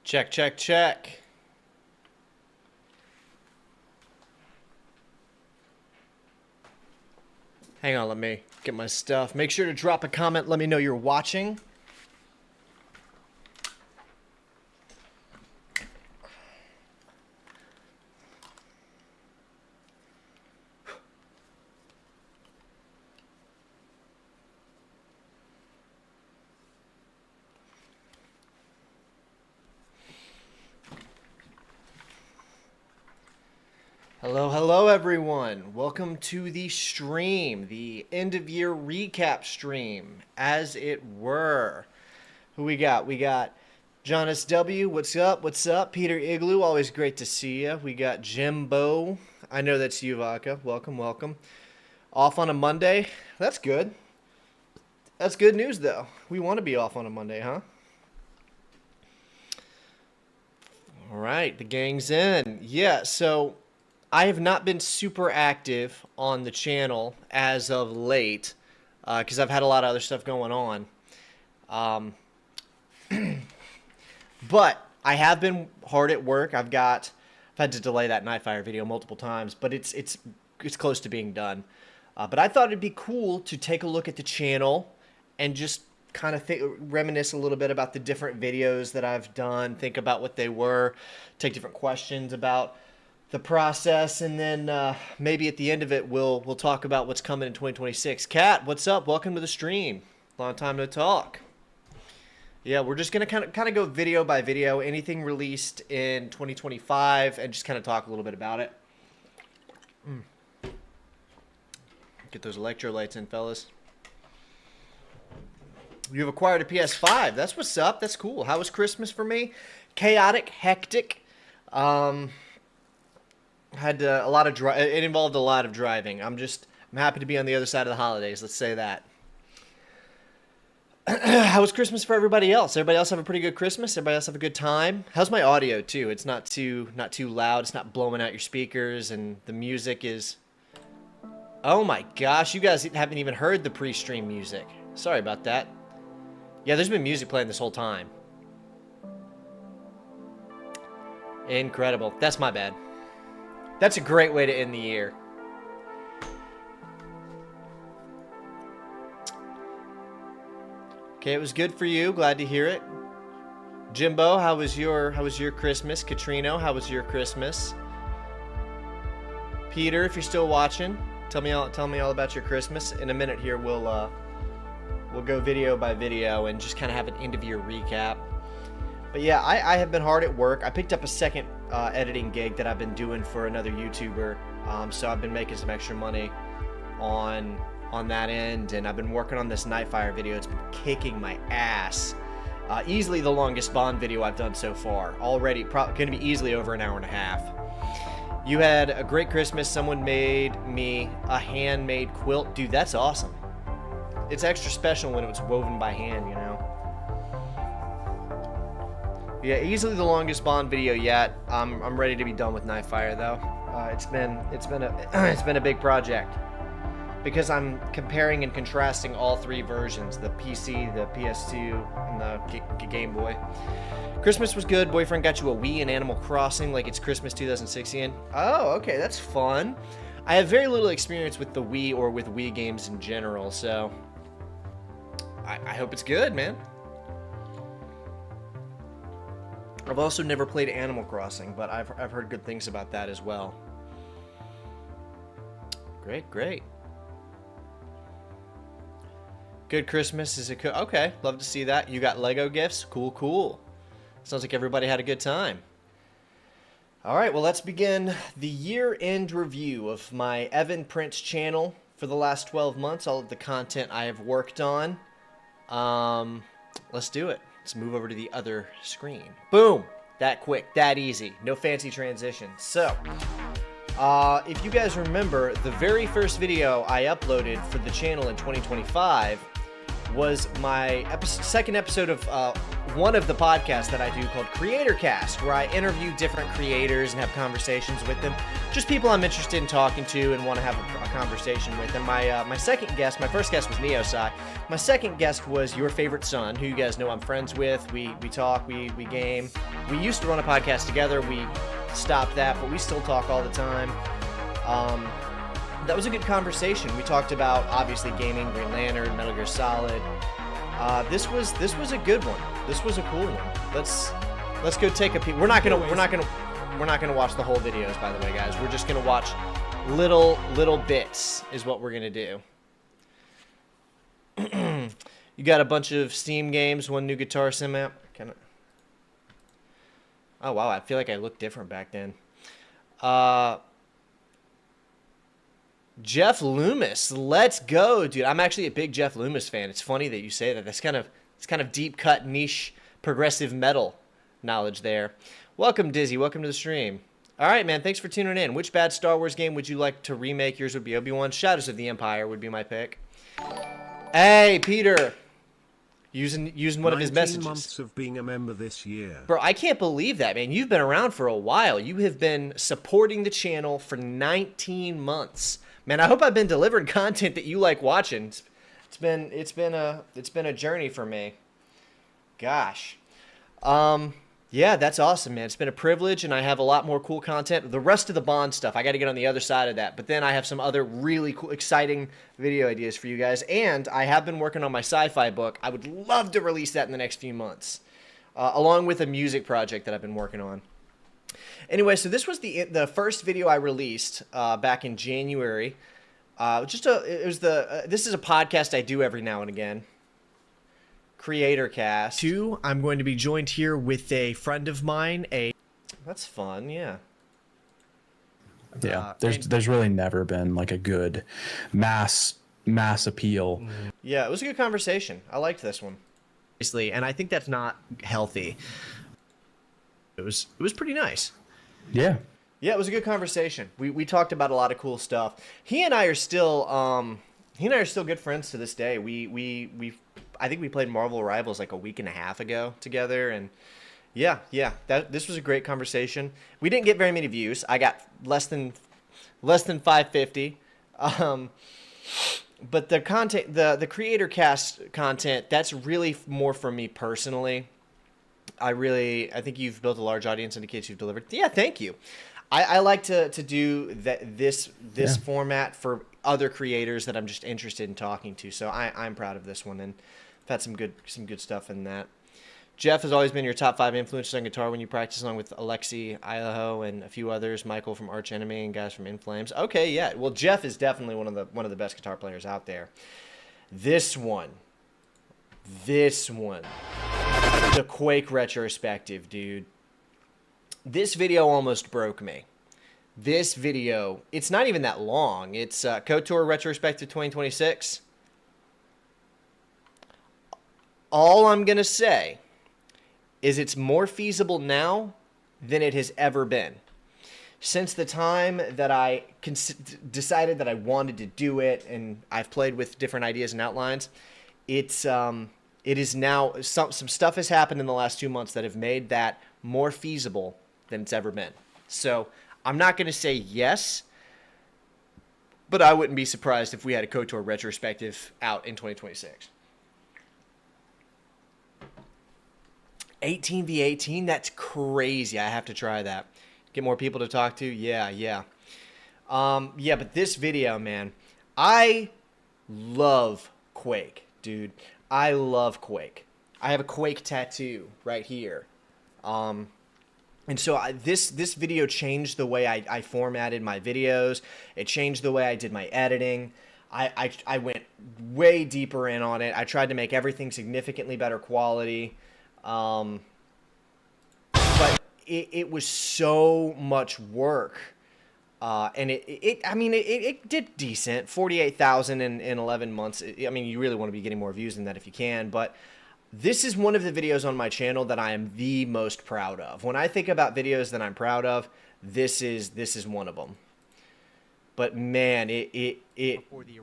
Check, check, check. Hang on, let me get my stuff. Make sure to drop a comment. Let me know you're watching. Hello, hello everyone. Welcome to the stream, the end of year recap stream, as it were. Who we got? We got John S.W. What's up? What's up? Peter Igloo, always great to see you. We got Jimbo. I know that's you, Vodka. Welcome, welcome. Off on a Monday. That's good. That's good news, though. We want to be off on a Monday, huh? All right, the gang's in. Yeah, so I have not been super active on the channel as of late because I've had a lot of other stuff going on. But I have been hard at work. I've had to delay that Nightfire video multiple times, but it's close to being done. But I thought it'd be cool to take a look at the channel and just kind of reminisce a little bit about the different videos that I've done, think about what they were, take different questions about the process, and then maybe at the end of it we'll talk about what's coming in 2026. Kat, what's up? Welcome to the stream. Long time no talk. Yeah, we're just gonna kind of go video by video, anything released in 2025, and just kind of talk a little bit about it. Get those electrolytes in, fellas. You've acquired a PS5. That's what's up. That's cool. How was Christmas for me? Chaotic, hectic. Had a lot of it involved a lot of driving. I'm happy to be on the other side of the holidays. Let's say that. How was Christmas for everybody else? Everybody else have a pretty good Christmas? Everybody else have a good time? How's my audio too? It's not too loud. It's not blowing out your speakers, and the music is. Oh my gosh, you guys haven't even heard the pre-stream music. Sorry about that. Yeah, there's been music playing this whole time. Incredible. That's my bad. That's a great way to end the year. Okay, it was good for you. Glad to hear it. Jimbo, how was your Christmas? Katrino, how was your Christmas? Peter, if you're still watching, tell me all about your Christmas. In a minute here, we'll go video by video and just kind of have an end of year recap. But yeah, I have been hard at work. I picked up a second editing gig that I've been doing for another YouTuber. So I've been making some extra money on that end, and I've been working on this Nightfire video. It's been kicking my ass. Easily the longest Bond video I've done so far. Already going to be easily over an hour and a half. You had a great Christmas. Someone made me a handmade quilt. Dude, that's awesome. It's extra special when it's woven by hand, you know. Yeah, easily the longest Bond video yet. I'm ready to be done with Nightfire though. It's been a big project because I'm comparing and contrasting all three versions: the PC, the PS2, and the Game Boy. Christmas was good. Boyfriend got you a Wii and Animal Crossing like it's Christmas 2016. Oh, okay, that's fun. I have very little experience with the Wii or with Wii games in general, so I hope it's good, man. I've also never played Animal Crossing, but I've heard good things about that as well. Great, great. Good Christmas. Is it okay? Love to see that. You got Lego gifts? Cool, cool. Sounds like everybody had a good time. All right, well, let's begin the year-end review of my Evan Prince channel for the last 12 months, all of the content I have worked on. Let's do it. Let's move over to the other screen. Boom! That quick, that easy. No fancy transitions. So, if you guys remember, the very first video I uploaded for the channel in 2025 was my second episode of one of the podcasts that I do called Creator Cast, where I interview different creators and have conversations with them. Just people I'm interested in talking to and want to have a conversation with. And my second guest, my first guest was Neosci. My second guest was your favorite son, who you guys know I'm friends with. We talk, we game. We used to run a podcast together. We stopped that, but we still talk all the time. That was a good conversation. We talked about obviously gaming, Green Lantern, Metal Gear Solid. This was a good one. This was a cool one. Let's go take a peek. We're not gonna watch the whole videos, by the way, guys. We're just gonna watch little bits is what we're gonna do. You got a bunch of Steam games, one new Guitar Sim app. Oh wow, I feel like I looked different back then. Jeff Loomis, let's go, dude. I'm actually a big Jeff Loomis fan. It's funny that you say that. It's kind of deep cut, niche, progressive metal knowledge there. Welcome, Dizzy. Welcome to the stream. All right, man. Thanks for tuning in. Which bad Star Wars game would you like to remake? Yours would be Obi-Wan. Shadows of the Empire would be my pick. Hey, Peter. Using one of his messages. 19 months of being a member this year. Bro, I can't believe that, man. You've been around for a while. You have been supporting the channel for 19 months. Man, I hope I've been delivering content that you like watching. It's been a journey for me. Gosh. Yeah, that's awesome, man. It's been a privilege, and I have a lot more cool content. The rest of the Bond stuff, I got to get on the other side of that. But then I have some other really cool, exciting video ideas for you guys. And I have been working on my sci-fi book. I would love to release that in the next few months, along with a music project that I've been working on. Anyway, so this was the first video I released back in January. This is a podcast I do every now and again. Creator Cast. I'm going to be joined here with a friend of mine. That's fun, yeah. Yeah, there's really never been like a good mass appeal. Yeah, it was a good conversation. I liked this one. And I think that's not healthy. It was pretty nice. Yeah. Yeah, it was a good conversation. We talked about a lot of cool stuff. He and I are still good friends to this day. I think we played Marvel Rivals like a week and a half ago together, and yeah, this was a great conversation. We didn't get very many views. I got less than 550. But the content, the Creator Cast content, that's really more for me personally. I think you've built a large audience, indicates you've delivered. Yeah, thank you. I like to do this format for other creators that I'm just interested in talking to. So I'm proud of this one, and I've had some good stuff in that. Jeff has always been your top 5 influences on guitar when you practice, along with Alexi, Idaho, and a few others. Michael from Arch Enemy and guys from In Flames. Okay, yeah. Well, Jeff is definitely one of the best guitar players out there. This one. The Quake retrospective, dude. This video almost broke me. This video, it's not even that long. It's KOTOR Retrospective 2026. All I'm going to say is it's more feasible now than it has ever been. Since the time that I decided that I wanted to do it, and I've played with different ideas and outlines, it is now, some stuff has happened in the last 2 months that have made that more feasible than it's ever been. So I'm not going to say yes, but I wouldn't be surprised if we had a KOTOR retrospective out in 2026. 18v18, that's crazy. I have to try that. Get more people to talk to. Yeah. But this video, man, I love Quake, dude. I love Quake. I have a Quake tattoo right here. And so this video changed the way I formatted my videos. It changed the way I did my editing. I went way deeper in on it. I tried to make everything significantly better quality. But it was so much work. And it did decent. 48,000 in 11 months. I mean, you really want to be getting more views than that if you can. But this is one of the videos on my channel that I am the most proud of. When I think about videos that I'm proud of, this is one of them. but man, it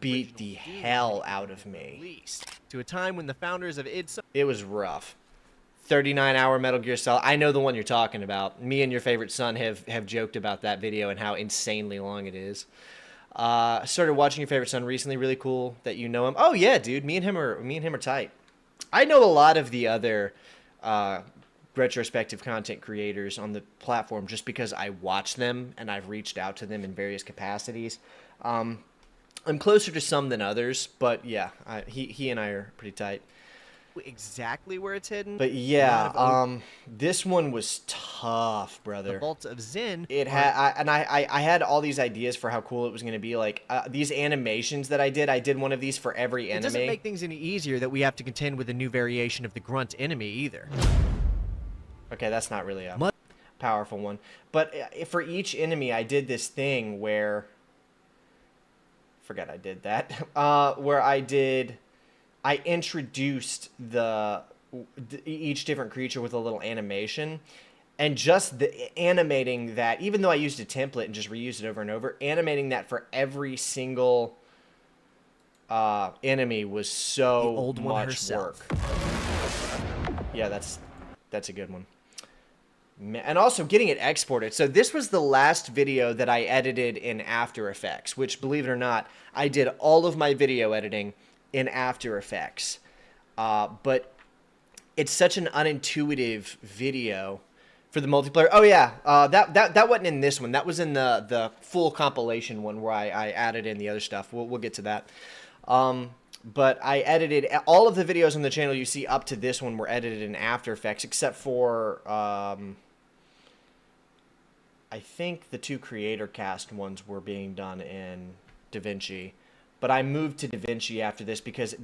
beat the hell out of me. To a time when the founders of id It was rough. 39-hour Metal Gear Solid. I know the one you're talking about. Me and your favorite son have joked about that video and how insanely long it is. Started watching your favorite son recently. Really cool that you know him. Oh yeah, dude. Me and him are tight. I know a lot of the other retrospective content creators on the platform just because I watch them and I've reached out to them in various capacities. I'm closer to some than others, but yeah, he and I are pretty tight. exactly where it's hidden. But yeah, this one was tough, brother. The Vault of Zin. It had, I had all these ideas for how cool it was going to be. Like these animations that I did one of these for every enemy. It doesn't make things any easier that we have to contend with a new variation of the grunt enemy either. Okay, that's not really a powerful one. But for each enemy, I did this thing where, forget I did that, where I introduced each different creature with a little animation, and just the animating that, even though I used a template and just reused it over and over, animating that for every single enemy was so the old one much herself. work. Yeah, that's a good one. And also getting it exported. So this was the last video that I edited in After Effects, which, believe it or not, I did all of my video editing in After Effects. But it's such an unintuitive video for the multiplayer. Oh yeah, that wasn't in this one. That was in the full compilation one where I added in the other stuff. We'll get to that. But I edited all of the videos on the channel you see up to this one were edited in After Effects, except for I think the two Creator Cast ones were being done in DaVinci. But I moved to DaVinci after this because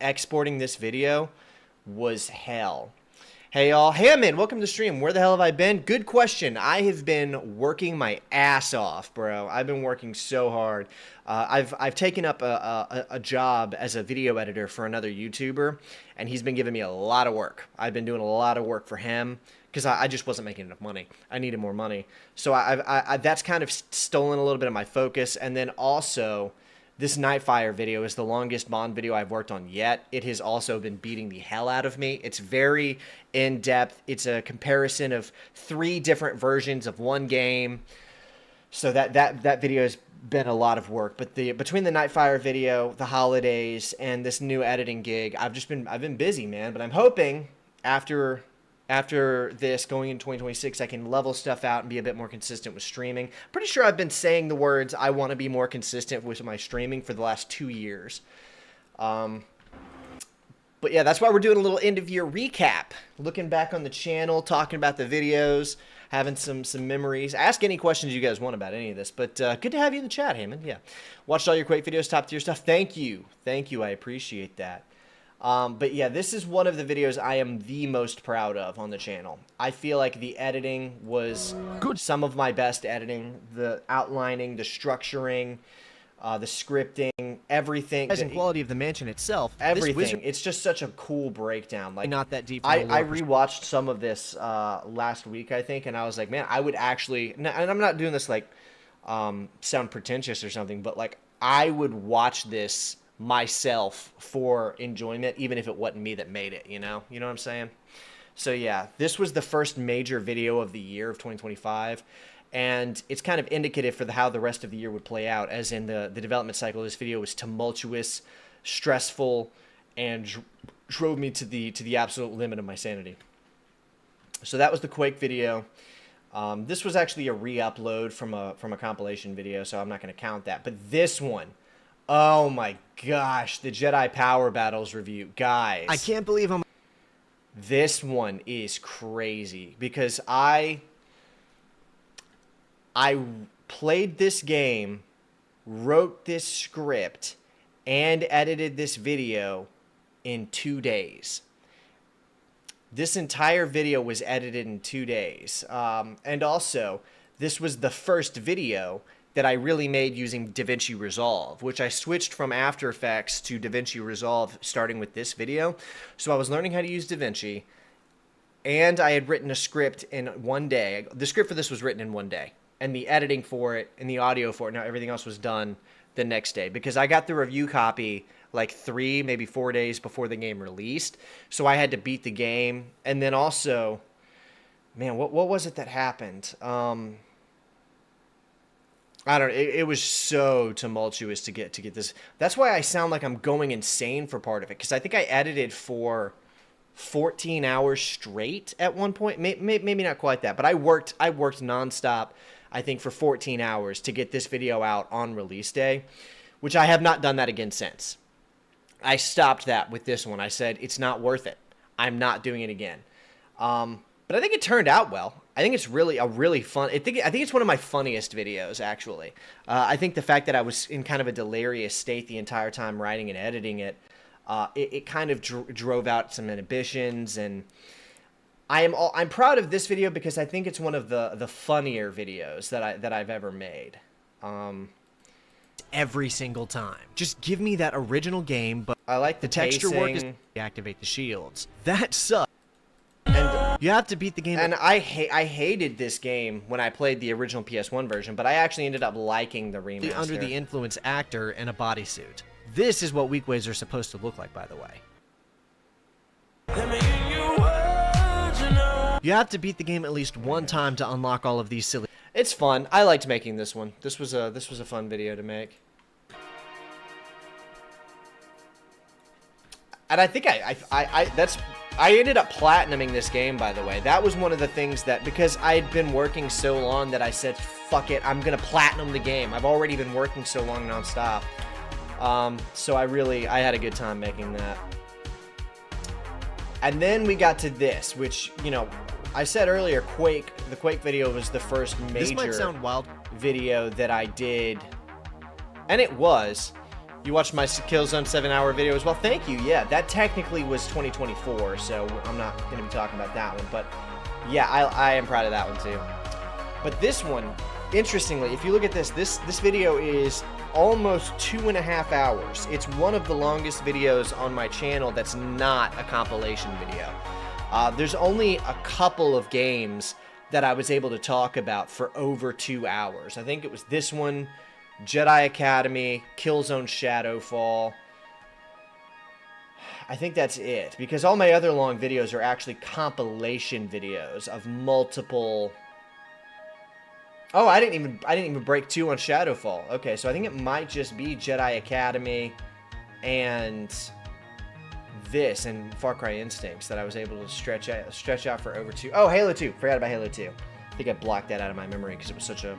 exporting this video was hell. Hey y'all, Hammond, welcome to the stream. Where the hell have I been? Good question. I have been working my ass off, bro. I've been working so hard. I've taken up a job as a video editor for another YouTuber, and he's been giving me a lot of work. I've been doing a lot of work for him because I just wasn't making enough money. I needed more money. So that's kind of stolen a little bit of my focus. And then also, this Nightfire video is the longest Bond video I've worked on yet. It has also been beating the hell out of me. It's very in-depth. It's a comparison of 3 different versions of one game. So that video has been a lot of work. But between the Nightfire video, the holidays, and this new editing gig, I've been busy, man. But I'm hoping after this, going into 2026, I can level stuff out and be a bit more consistent with streaming. Pretty sure I've been saying the words, I want to be more consistent with my streaming for the last 2 years. But yeah, that's why we're doing a little end-of-year recap. Looking back on the channel, talking about the videos, having some memories. Ask any questions you guys want about any of this. But good to have you in the chat, Hammond. Yeah. Watched all your Quake videos, top-tier stuff. Thank you. Thank you. I appreciate that. But yeah, this is one of the videos I am the most proud of on the channel. I feel like the editing was some of my best editing. The outlining, the structuring, the scripting, everything. The quality of the mansion itself. Everything. It's just such a cool breakdown. Like, not that deep. I rewatched some of this last week, I think, and I was like, man, I would actually, and I'm not doing this like sound pretentious or something, but like I would watch this myself for enjoyment, even if it wasn't me that made it, you know what I'm saying? So yeah, this was the first major video of the year of 2025, and it's kind of indicative for how the rest of the year would play out, as in the development cycle of this video was tumultuous, stressful, and drove me to the absolute limit of my sanity. So that was the Quake video. This was actually a re-upload from a compilation video, so I'm not going to count that. But this one, oh my gosh, the Jedi Power Battles review. Guys, I can't believe I'm... This one is crazy because I played this game, wrote this script, and edited this video in 2 days. This entire video was edited in 2 days. And also, this was the first video that I really made using DaVinci Resolve, which I switched from After Effects to DaVinci Resolve starting with this video. So I was learning how to use DaVinci, and I had written a script in 1 day. The script for this was written in 1 day. and the editing for it and the audio for it. Now everything else was done the next day because I got the review copy like 3, maybe 4 days before the game released. So I had to beat the game. And then also, man, what was it that happened? I don't know. It was so tumultuous to get this. That's why I sound like I'm going insane for part of it, because I think I edited for 14 hours straight at one point. Maybe not quite that, but I worked nonstop, I think, for 14 hours to get this video out on release day, which I have not done that again since. I stopped that with this one. I said, it's not worth it. I'm not doing it again. But I think it turned out well. I think it's really fun. I think it's one of my funniest videos, actually. I think the fact that I was in kind of a delirious state the entire time writing and editing it, it kind of drove out some inhibitions, and I'm proud of this video because I think it's one of the funnier videos that I've ever made. Every single time. Just give me that original game, but I like the texture work is pacing. activate the shields. That sucks. And You have to beat the game. And I hated this game when I played the original PS1 version, but I actually ended up liking the remaster. Under the influence actor in a bodysuit. This is what weak ways are supposed to look like, by the way. You have to beat the game at least one time to unlock all of these silly. It's fun. I liked making this one. This was a fun video to make. And I think I ended up platinuming this game, by the way. That was one of the things that, because I'd been working so long that I said, fuck it, I'm gonna platinum the game. I've already been working so long nonstop. So I had a good time making that. And then we got to this, which, you know, I said earlier, the Quake video was the first major This might sound wild. video that I did. And it was. You watched my Killzone 7-hour video as well. Thank you. Yeah, that technically was 2024, so I'm not going to be talking about that one. But yeah, I am proud of that one too. But this one, interestingly, if you look at this video is almost 2.5 hours. It's one of the longest videos on my channel that's not a compilation video. There's only a couple of games that I was able to talk about for over 2 hours. I think it was this one, Jedi Academy, Killzone Shadowfall. I think that's it, because all my other long videos are actually compilation videos of multiple. Oh, I didn't even break 2 on Shadowfall. Okay, so I think it might just be Jedi Academy and this and Far Cry Instincts that I was able to stretch out for over 2. Oh, Halo 2. Forgot about Halo 2. I think I blocked that out of my memory because it was such a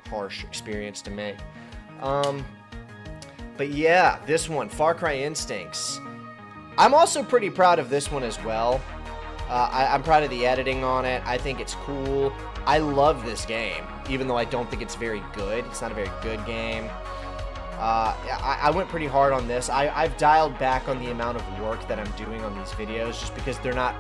harsh experience to me. But yeah, this one, Far Cry Instincts. I'm also pretty proud of this one as well. I'm proud of the editing on it. I think it's cool. I love this game, even though I don't think it's very good. It's not a very good game. I went pretty hard on this. I've dialed back on the amount of work that I'm doing on these videos just because they're not...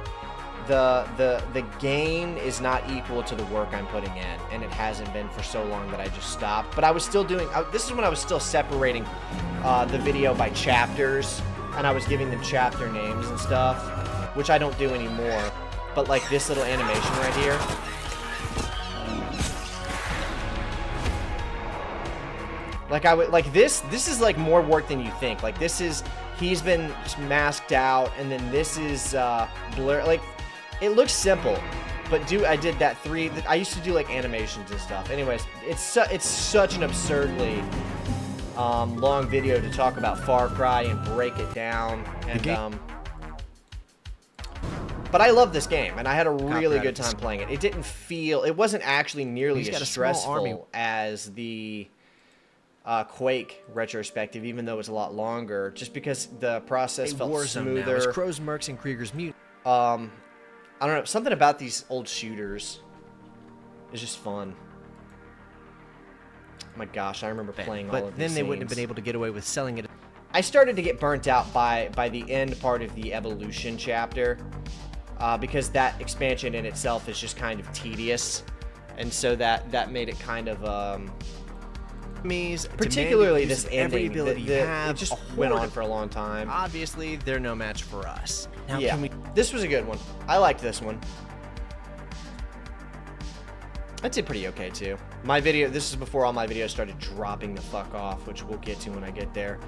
The game is not equal to the work I'm putting in, and it hasn't been for so long that I just stopped. But I was still doing... this is when I was still separating the video by chapters, and I was giving them chapter names and stuff, which I don't do anymore. But like this little animation right here... Like this is like more work than you think. Like this is, he's been just masked out, and then this is blur. Like it looks simple, but I did that 3. I used to do like animations and stuff. Anyways, it's such an absurdly long video to talk about Far Cry and break it down. And but I love this game, and I had a really good time playing it. It wasn't actually nearly as stressful as the Quake retrospective, even though it's a lot longer, just because the process felt smoother. It's Crow's, Mercs, and Krieger's Mute. I don't know, something about these old shooters is just fun. Oh my gosh, I remember playing all of these But then they wouldn't have scenes. been able to get away with selling it. I started to get burnt out by the end part of the evolution chapter, because that expansion in itself is just kind of tedious, and so that made it kind of particularly this ending. It just went on for a long time. Obviously, they're no match for us. Now, Yeah, can we... this was a good one. I liked this one. I did pretty okay too. My video, this is before all my videos started dropping the fuck off, which we'll get to when I get there.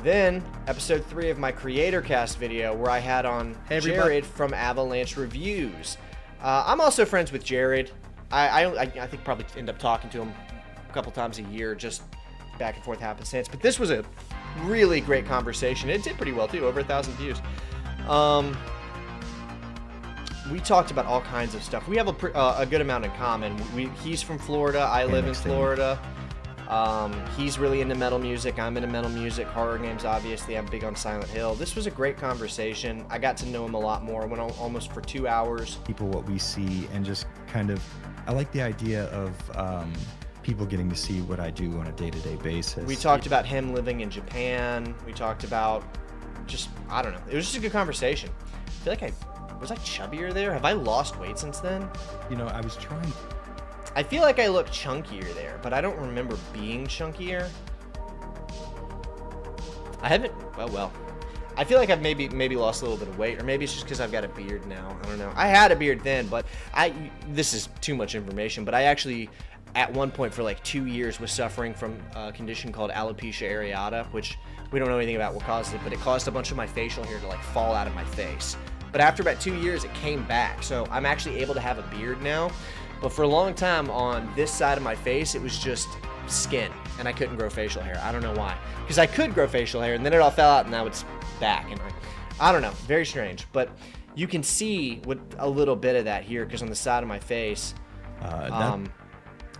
Then, episode 3 of my Creator Cast video, where I had on Jared from Avalanche Reviews. I'm also friends with Jared. I think probably end up talking to him a couple times a year, just back and forth happenstance. But this was a really great conversation. It did pretty well too, over 1,000 views. We talked about all kinds of stuff. We have a good amount in common. He's from Florida. I live in Florida. He's really into metal music. I'm into metal music. Horror games, obviously. I'm big on Silent Hill. This was a great conversation. I got to know him a lot more. I went on almost for 2 hours. People, what we see, and just kind of, I like the idea of people getting to see what I do on a day-to-day basis. We talked about him living in Japan. We talked about just, I don't know. It was just a good conversation. I feel like was I chubbier there? Have I lost weight since then? You know, I was trying. I feel like I look chunkier there, but I don't remember being chunkier. I haven't, well. I feel like I've maybe lost a little bit of weight, or maybe it's just because I've got a beard now. I don't know. I had a beard then, but this is too much information, but I actually, at one point for like 2 years, was suffering from a condition called alopecia areata, which we don't know anything about what caused it, but it caused a bunch of my facial hair to like fall out of my face. But after about 2 years, it came back. So I'm actually able to have a beard now. But for a long time on this side of my face, it was just skin, and I couldn't grow facial hair. I don't know why. Because I could grow facial hair, and then it all fell out, and now it's back. And I don't know. Very strange. But you can see what a little bit of that here, because on the side of my face,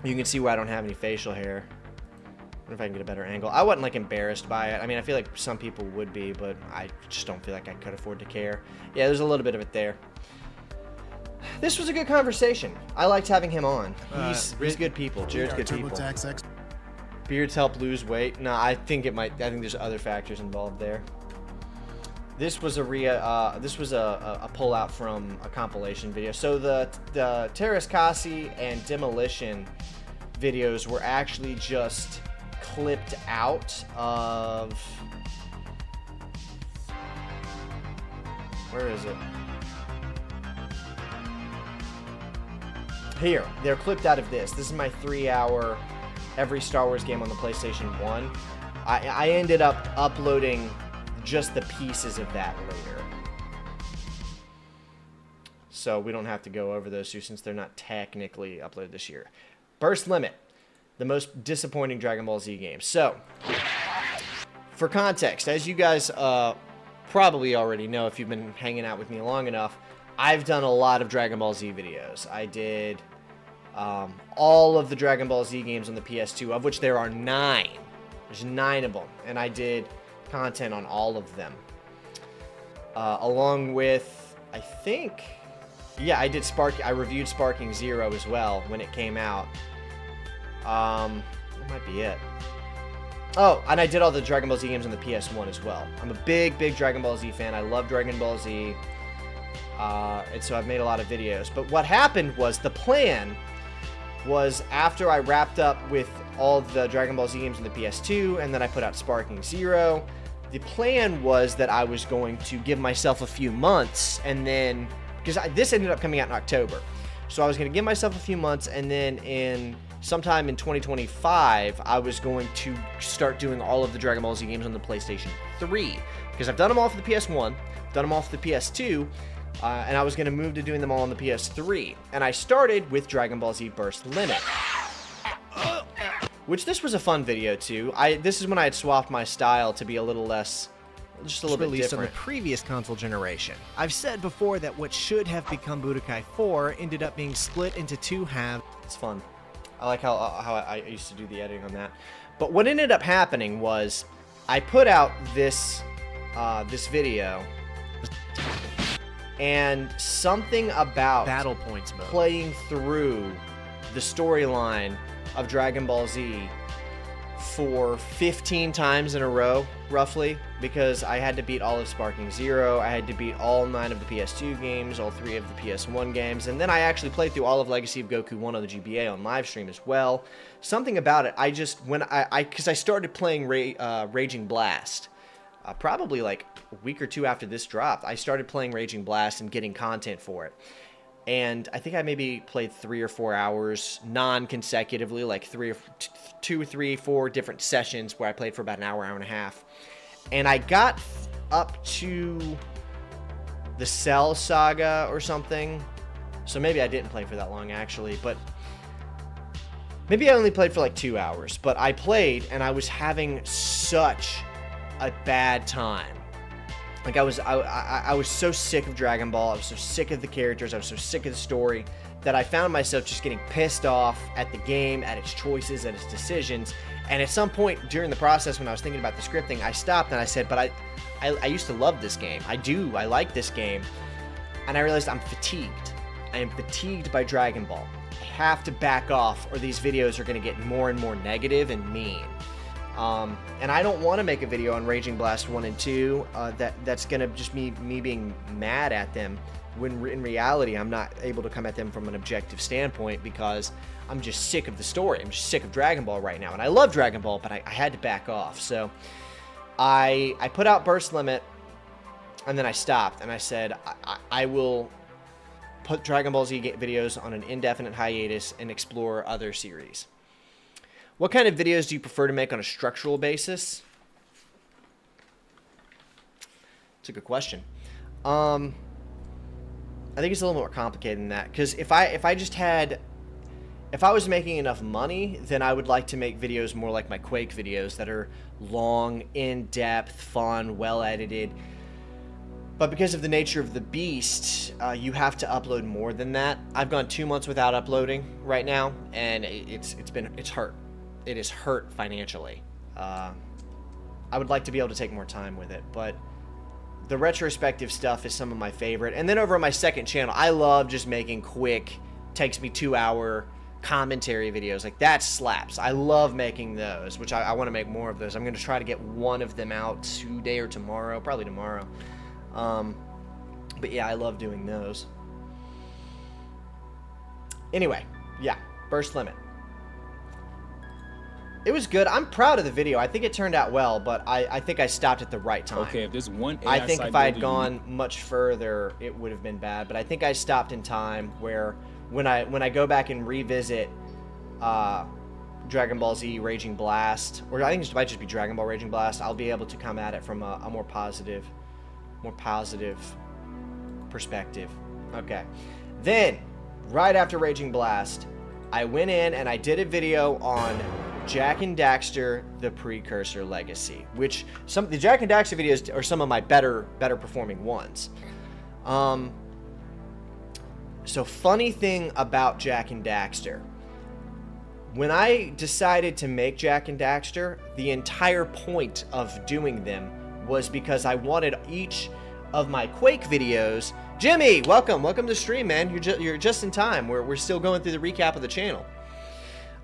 you can see where I don't have any facial hair. I wonder if I can get a better angle. I wasn't like embarrassed by it. I mean, I feel like some people would be, but I just don't feel like I could afford to care. Yeah, there's a little bit of it there. This was a good conversation. I liked having him on. He's good people. Jared's good people. Beards help lose weight. No, I think there's other factors involved there. This was a pullout from a compilation video. So the Terrace Kasi and Demolition videos were actually just clipped out of, where is it? Here, they're clipped out of this. This is my 3-hour every Star Wars game on the PlayStation 1. I ended up uploading just the pieces of that later. So we don't have to go over those two since they're not technically uploaded this year. Burst Limit, the most disappointing Dragon Ball Z game. So, for context, as you guys probably already know if you've been hanging out with me long enough, I've done a lot of Dragon Ball Z videos. I did all of the Dragon Ball Z games on the PS2, of which there are 9. There's 9 of them, and I did content on all of them. Along with, I think, yeah, I reviewed Sparking Zero as well when it came out. That might be it. Oh, and I did all the Dragon Ball Z games on the PS1 as well. I'm a big Dragon Ball Z fan. I love Dragon Ball Z. And so I've made a lot of videos. But what happened was, the plan was, after I wrapped up with all the Dragon Ball Z games on the PS2, and then I put out Sparking Zero, the plan was that I was going to give myself a few months, and then, because this ended up coming out in October, so I was going to give myself a few months, and then sometime in 2025, I was going to start doing all of the Dragon Ball Z games on the PlayStation 3, because I've done them all for the PS1, done them all for the PS2, and I was going to move to doing them all on the PS3. And I started with Dragon Ball Z Burst Limit, which this was a fun video too. This is when I had swapped my style to be a little less, just a little bit released different. on the previous console generation. I've said before that what should have become Budokai 4 ended up being split into 2 halves. It's fun. I like how I used to do the editing on that. But what ended up happening was, I put out this video, and something about Battle Points mode. playing through the storyline of Dragon Ball Z for 15 times in a row, roughly, because I had to beat all of Sparking Zero, I had to beat all 9 of the PS2 games, all 3 of the PS1 games, and then I actually played through all of Legacy of Goku 1 on the GBA on live stream as well. Something about it, because I started playing Raging Blast, probably like a week or 2 after this dropped. I started playing Raging Blast and getting content for it. and I think I maybe played 3 or 4 hours non-consecutively, like 2, 3, 4 different sessions where I played for about an hour, hour and a half. And I got up to the Cell Saga or something. So maybe I didn't play for that long, actually. But maybe I only played for like 2 hours. But I played, and I was having such a bad time. Like, I was so sick of Dragon Ball. I was so sick of the characters. I was so sick of the story that I found myself just getting pissed off at the game, at its choices, at its decisions. And at some point during the process when I was thinking about the scripting, I stopped and I said, but I used to love this game. I like this game. And I realized I'm fatigued. I am fatigued by Dragon Ball. I have to back off or these videos are going to get more and more negative and mean. And I don't want to make a video on Raging Blast 1 and 2 that's going to just me being mad at them, when in reality I'm not able to come at them from an objective standpoint because I'm just sick of the story. I'm just sick of Dragon Ball right now. And I love Dragon Ball, but I had to back off. So I put out Burst Limit, and then I stopped, and I said I will put Dragon Ball Z videos on an indefinite hiatus and explore other series. What kind of videos do you prefer to make on a structural basis? It's a good question. I think it's a little more complicated than that, because if I was making enough money, then I would like to make videos more like my Quake videos that are long, in-depth, fun, well-edited. But because of the nature of the beast, you have to upload more than that. I've gone 2 months without uploading right now, and it's hurt. It is hurt financially. I would like to be able to take more time with it, but the retrospective stuff is some of my favorite. And then over on my second channel, I love just making quick, takes me 2-hour commentary videos. Like, that slaps. I love making those, which I want to make more of those. I'm going to try to get one of them out today or tomorrow, probably tomorrow. But yeah, I love doing those. Anyway, yeah, Burst Limit. It was good. I'm proud of the video. I think it turned out well, but I think I stopped at the right time. Okay, if there's one AI I think site if I had builder gone much further, it would have been bad. But I think I stopped in time where when I go back and revisit Dragon Ball Z Raging Blast, or I think it might just be Dragon Ball Raging Blast, I'll be able to come at it from a more positive perspective. Okay. Then, right after Raging Blast, I went in and I did a video on Jak and Daxter, the Precursor Legacy, which the Jak and Daxter videos are some of my better performing ones. So funny thing about Jak and Daxter, when I decided to make Jak and Daxter, the entire point of doing them was because I wanted each of my Quake videos. Jimmy, welcome to the stream, man. You're just in time. We're still going through the recap of the channel.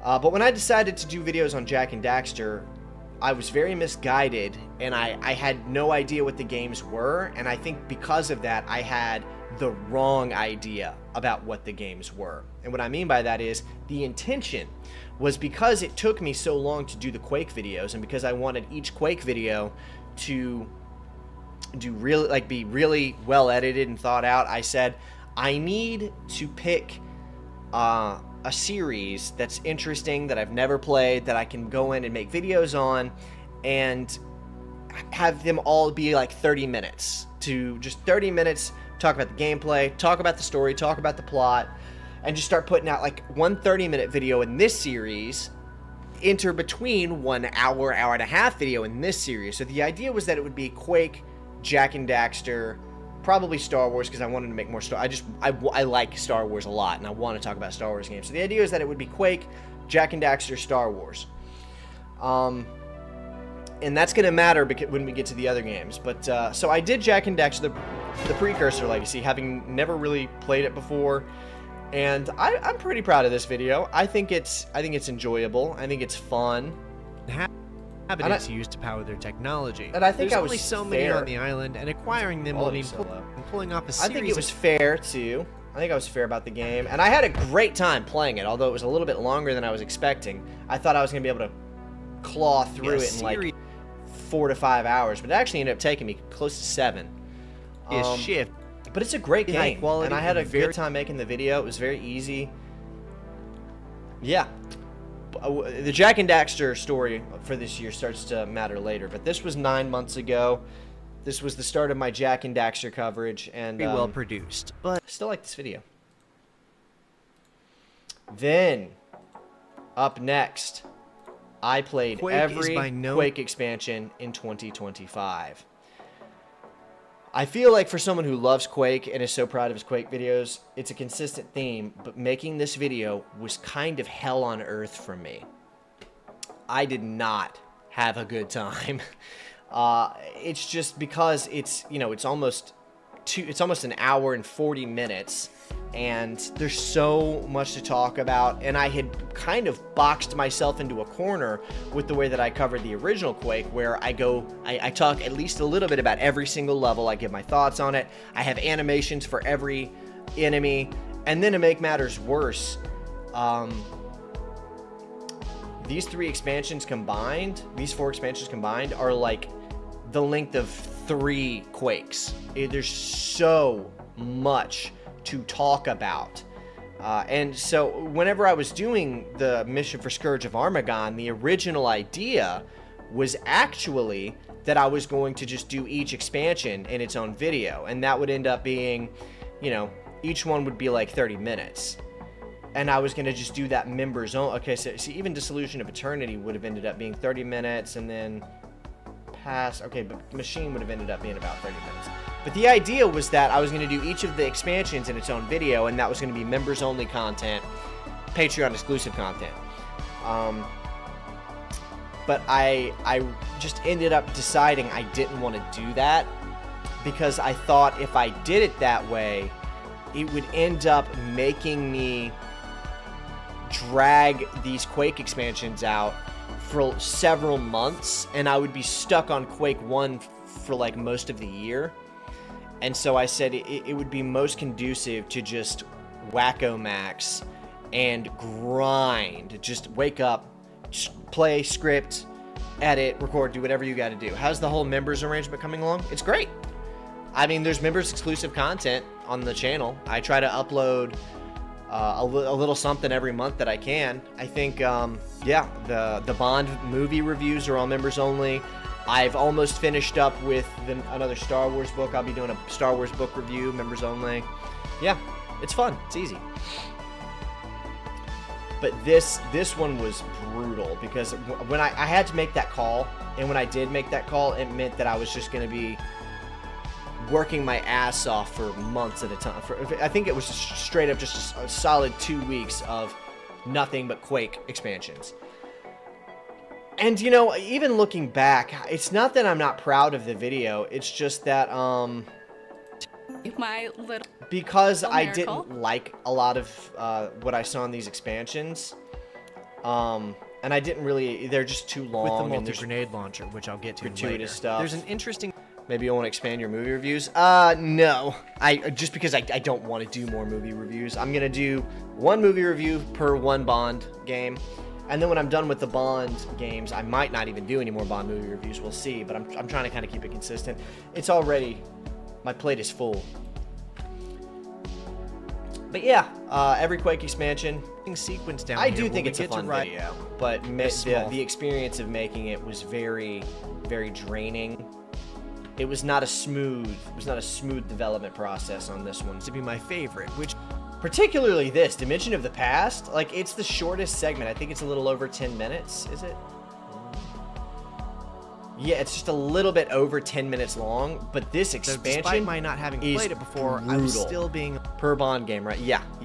But when I decided to do videos on Jak and Daxter, I was very misguided, and I had no idea what the games were, and I think because of that, I had the wrong idea about what the games were. And what I mean by that is, the intention was because it took me so long to do the Quake videos, and because I wanted each Quake video to be really well edited and thought out, I said, I need to pick a series that's interesting, that I've never played, that I can go in and make videos on, and have them all be like 30 minutes. Just 30 minutes, talk about the gameplay, talk about the story, talk about the plot, and just start putting out like one 30-minute video in this series, enter between 1 hour, hour and a half video in this series. So the idea was that it would be Quake, Jak and Daxter, probably Star Wars, because I wanted to make more I like Star Wars a lot, and I want to talk about Star Wars games. So the idea is that it would be Quake, Jak and Daxter, Star Wars. And that's going to matter when we get to the other games. But so I did Jak and Daxter, the Precursor Legacy, having never really played it before, and I'm pretty proud of this video. I think it's enjoyable. I think it's fun. Inhabitants used to power their technology. And I think There's I was only so many fair. on the island, and acquiring them will mean pulling off a series. I think it was fair too. I think I was fair about the game, and I had a great time playing it. Although it was a little bit longer than I was expecting. I thought I was gonna be able to claw through it in like 4 to 5 hours, but it actually ended up taking me close to 7. Shift But it's a great High game, quality and I had a and very- good time making the video. It was very easy. Yeah. The Jack and Daxter story for this year starts to matter later, but this was 9 months ago. This was the start of my Jack and Daxter coverage, and Very well produced, but still like this video. Then, up next, I played Quake is every by no- Quake expansion in 2025. I feel like for someone who loves Quake and is so proud of his Quake videos, it's a consistent theme, but making this video was kind of hell on earth for me. I did not have a good time. It's just because it's, you know, it's almost an hour and 40 minutes, and there's so much to talk about, and I had kind of boxed myself into a corner with the way that I covered the original Quake, where I talk at least a little bit about every single level. I give my thoughts on it. I have animations for every enemy, and then to make matters worse, these 4 expansions combined, are like the length of 3 Quakes. There's so much to talk about. And so whenever I was doing the mission for Scourge of Armagon, the original idea was actually that I was going to just do each expansion in its own video. And that would end up being, you know, each one would be like 30 minutes. And I was going to just do that members only. Okay, so even Dissolution of Eternity would have ended up being 30 minutes, and then okay, but Machine would have ended up being about 30 minutes. But the idea was that I was going to do each of the expansions in its own video, and that was going to be members only content, Patreon exclusive content. But I just ended up deciding I didn't want to do that, because I thought if I did it that way, it would end up making me drag these Quake expansions out for several months, and I would be stuck on Quake 1 for like most of the year. And so I said it would be most conducive to just wacko max and grind. Just wake up, play, script, edit, record, do whatever you got to do. How's the whole members arrangement coming along? It's great. I mean, there's members exclusive content on the channel. I try to upload a little something every month that I can. I think, yeah, the Bond movie reviews are all members only. I've almost finished up with another Star Wars book. I'll be doing a Star Wars book review, members only. Yeah, it's fun. It's easy. But this one was brutal, because when I had to make that call, and when I did make that call, it meant that I was just going to be working my ass off for months at a time. I think it was straight up just a solid 2 weeks of nothing but Quake expansions. And, you know, even looking back, it's not that I'm not proud of the video. It's just that, My little because I miracle. didn't like a lot of what I saw in these expansions, and I didn't really, they're just too long. with the and there's multi-grenade launcher, which I'll get to gratuitous later. stuff. There's an interesting... Maybe you want to expand your movie reviews? No. Just because I don't want to do more movie reviews. I'm going to do 1 movie review per 1 Bond game. And then when I'm done with the Bond games, I might not even do any more Bond movie reviews. We'll see. But I'm trying to kind of keep it consistent. It's already... My plate is full. But yeah, every Quake expansion... sequence down I here do where think we it's a get to fun ride- video. But small- the experience of making it was very, very draining. It was not a smooth development process on this one. to be my favorite, which Particularly this, Dimension of the Past, like, it's the shortest segment. I think it's a little over 10 minutes, is it? Yeah, it's just a little bit over 10 minutes long, but this so expansion despite my not having is played it before, I'm brutal. still being per Bond game, right? Yeah. a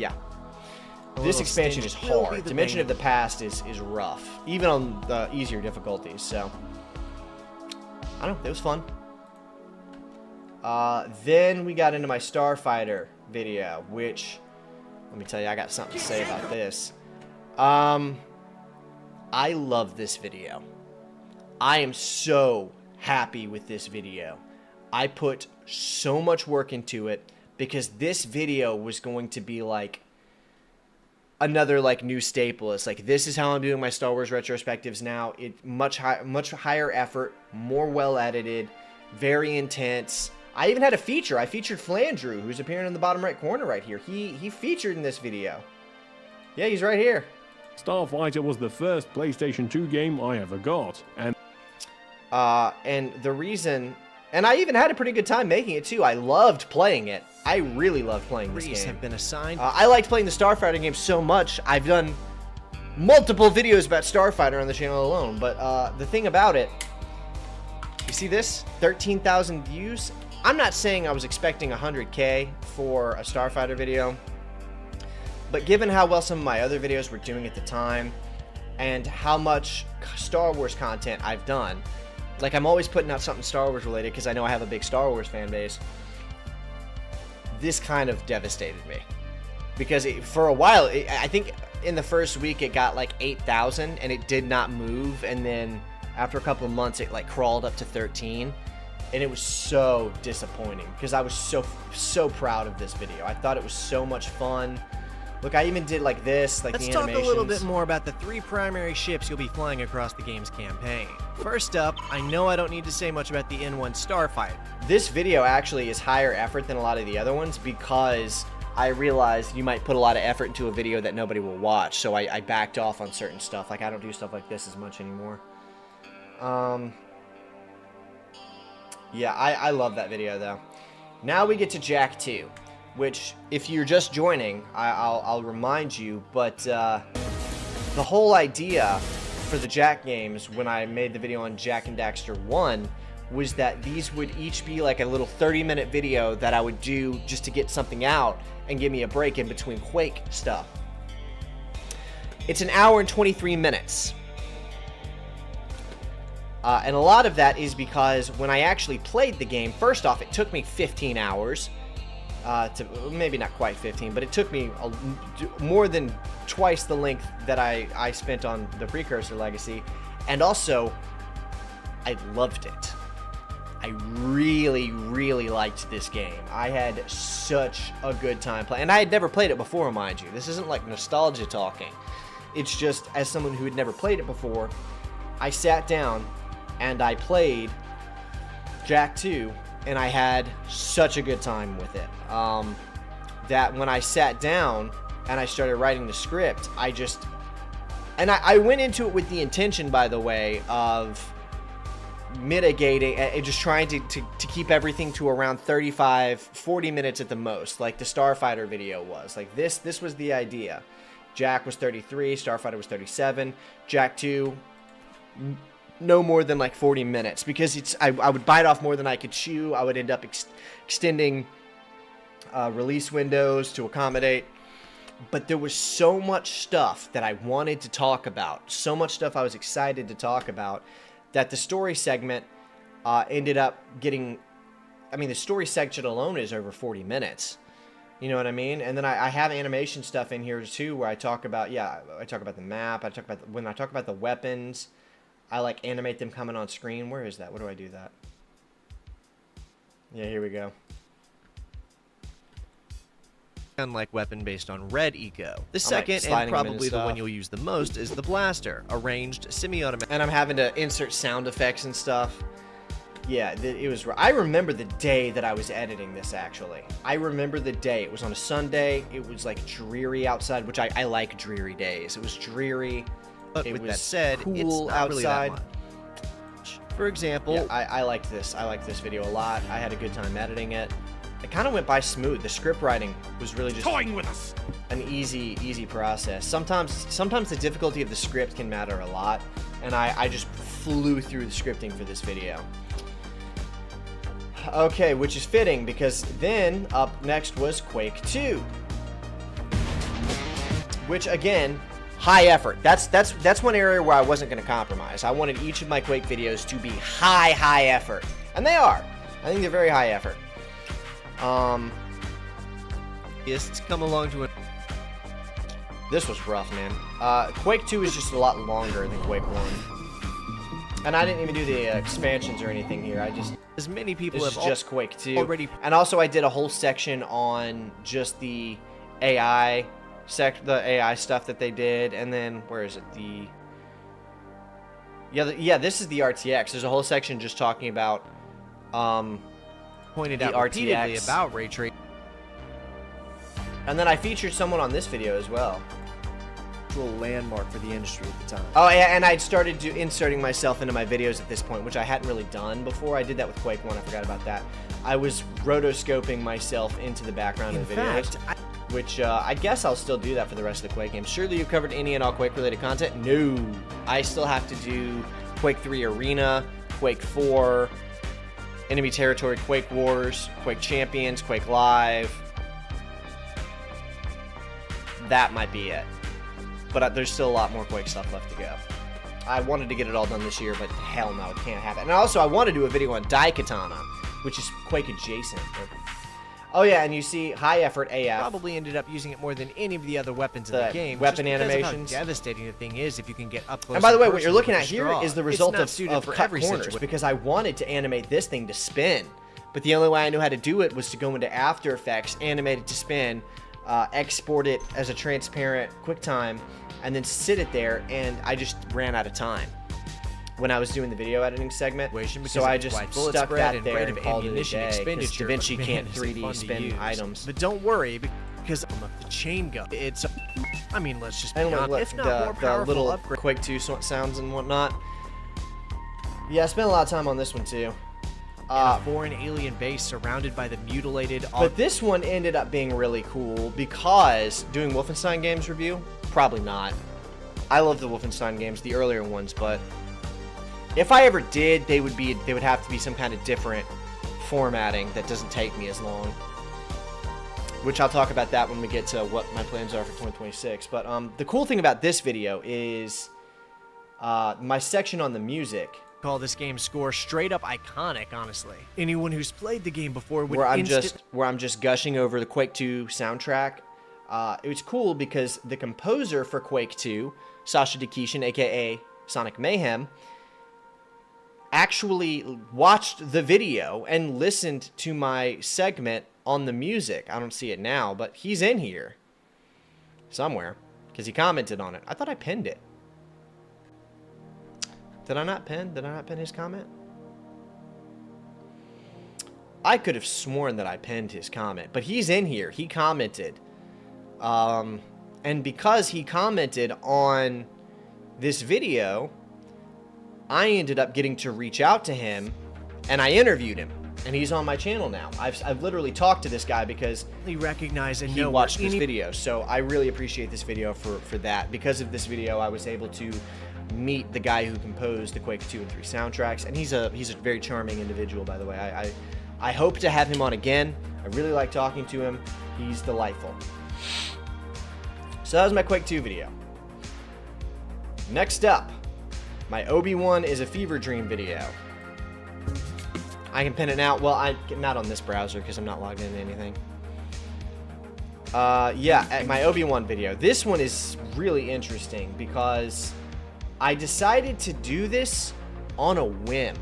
This little expansion stinged. is Will be hard. the Dimension bane. of the Past is rough, even on the easier difficulties, so... I don't know, it was fun. Then we got into my Starfighter video, which... Let me tell you, I got something to say about this. I love this video. I am so happy with this video. I put so much work into it because this video was going to be like another like new staple. It's like, this is how I'm doing my Star Wars retrospectives now. It much higher effort, more well edited, very intense. I even had a feature. I featured Flandrew, who's appearing in the bottom right corner right here. He featured in this video. Yeah, he's right here. Starfighter was the first PlayStation 2 game I ever got, and the reason, and I even had a pretty good time making it too. I loved playing it. I really loved playing this game. Have been assigned. I liked playing the Starfighter game so much. I've done multiple videos about Starfighter on the channel alone. But the thing about it, you see this? 13,000 views. I'm not saying I was expecting 100K for a Starfighter video, but given how well some of my other videos were doing at the time, and how much Star Wars content I've done, like I'm always putting out something Star Wars related because I know I have a big Star Wars fan base. This kind of devastated me because for a while, I think in the first week it got like 8,000 and it did not move, and then after a couple of months it like crawled up to 13, and it was so disappointing because I was so proud of this video. I thought it was so much fun. Look, I even did like this, like Let's the talk animations. a little bit more about the 3 primary ships you'll be flying across the game's campaign. First up, I know I don't need to say much about the N1 Starfighter. This video actually is higher effort than a lot of the other ones because I realized you might put a lot of effort into a video that nobody will watch, so I backed off on certain stuff. Like I don't do stuff like this as much anymore. Yeah, I love that video though. Now we get to Jack 2. Which, if you're just joining, I'll remind you, but the whole idea for the Jack games when I made the video on Jak and Daxter 1 was that these would each be like a little 30-minute video that I would do just to get something out and give me a break in between Quake stuff. It's an hour and 23 minutes. And a lot of that is because when I actually played the game, first off, it took me 15 hours. Maybe not quite 15, but it took me more than twice the length that I spent on the Precursor Legacy, and also I loved it. I really, really liked this game. I had such a good time playing, and I had never played it before, mind you. This isn't like nostalgia talking. It's just, as someone who had never played it before, I sat down and I played Jak 2. And I had such a good time with it that when I sat down and I started writing the script, I went into it with the intention, by the way, of mitigating and just trying to keep everything to around 40 minutes at the most, like the Starfighter video was. Like this was the idea. Jak was 33, Starfighter was 37, Jak 2... no more than like 40 minutes because I would bite off more than I could chew. I would end up extending release windows to accommodate. But there was so much stuff that I wanted to talk about, so much stuff I was excited to talk about, that the story segment ended up getting... I mean, the story section alone is over 40 minutes. You know what I mean? And then I have animation stuff in here too where I talk about, I talk about the map, when I talk about the weapons... I like animate them coming on screen. Where is that? Where do I do that? Yeah, here we go. Unlike weapon based on red eco. The I'm, like, second, and sliding them in probably and the one stuff. you'll use the most, is the blaster, a ranged semi-automatic. And I'm having to insert sound effects and stuff. Yeah, it was... I remember the day that I was editing this, actually. I remember the day. It was on a Sunday. It was, like, dreary outside, which I like dreary days. It was dreary. But It with was that said, cool it's not really that outside. much. For example, Yeah, I liked this. I liked this video a lot. I had a good time editing it. It kind of went by smooth. The script writing was really just toying with us. an easy process. Sometimes the difficulty of the script can matter a lot, and I just flew through the scripting for this video. Okay, which is fitting because then up next was Quake 2, which again, high effort. That's one area where I wasn't going to compromise. I wanted each of my Quake videos to be high effort, and they are. I think they're very high effort. it's come along to This was rough, man. Quake 2 is just a lot longer than Quake 1. And I didn't even do the expansions or anything here. as many people This have is just Quake 2. already... And also I did a whole section on just the AI stuff that they did. And then, where is it? Yeah, this is the RTX. There's a whole section just talking about pointed The out repeatedly RTX. about ray tracing. And then I featured someone on this video as well. Actual landmark for the industry at the time. Oh, yeah, and I'd started inserting myself into my videos at this point, which I hadn't really done before. I did that with Quake 1. I forgot about that. I was rotoscoping myself into the background In of the videos, fact, which I guess I'll still do that for the rest of the Quake games. Surely you've covered any and all Quake-related content? No. I still have to do Quake 3 Arena, Quake 4, Enemy Territory, Quake Wars, Quake Champions, Quake Live. That might be it. But there's still a lot more Quake stuff left to go. I wanted to get it all done this year, but hell no, it can't happen. And also, I want to do a video on Daikatana, which is Quake adjacent. Oh yeah, and you see High Effort AF. probably ended up using it more than any of the other weapons in The the game. weapon just because of animations. how devastating the thing is if you can get up close. And by the way, what personal you're looking with at the here straw. is the It's result not of suited for cut every corners, situation. because I wanted to animate this thing to spin. But the only way I knew how to do it was to go into After Effects, animate it to spin, export it as a transparent QuickTime, and then sit it there, and I just ran out of time when I was doing the video editing segment. Because So I of just wide bullet stuck spread that and there rate and of called it a ammunition day, 'cause expenditure, DaVinci but can't man, is it 3D fun to spin use. items. But don't worry, because of the chain gun, it's. I mean, let's just be And honest. look, If not more the powerful little upgrade. Quake 2 sounds and whatnot. Yeah, I spent a lot of time on this one too. In a foreign alien base surrounded by the mutilated. But this one ended up being really cool because doing Wolfenstein games review, probably not. I love the Wolfenstein games, the earlier ones, but if I ever did, they would have to be some kind of different formatting that doesn't take me as long. Which I'll talk about that when we get to what my plans are for 2026. But the cool thing about this video is my section on the music. Call this game's score straight up iconic, honestly. Anyone who's played the game before would where I'm just gushing over the Quake 2 soundtrack. It was cool because the composer for Quake 2, Sasha Dikishin, aka Sonic Mayhem, actually watched the video and listened to my segment on the music. I don't see it now, but he's in here somewhere because he commented on it. I thought I pinned it. Did I not pin his comment? I could have sworn that I pinned his comment, but he's in here. He commented. And because he commented on this video, I ended up getting to reach out to him, and I interviewed him. And he's on my channel now. I've literally talked to this guy because recognize and he know watched where this any video. So I really appreciate this video for that. Because of this video, I was able to meet the guy who composed the Quake 2 and 3 soundtracks, and he's a very charming individual, by the way. I hope to have him on again. I really like talking to him. He's delightful. So that was my Quake 2 video. Next up, my Obi-Wan is a fever dream video. I can pin it now. Well, not on this browser because I'm not logged into anything. Yeah, at my Obi-Wan video. This one is really interesting because I decided to do this on a whim.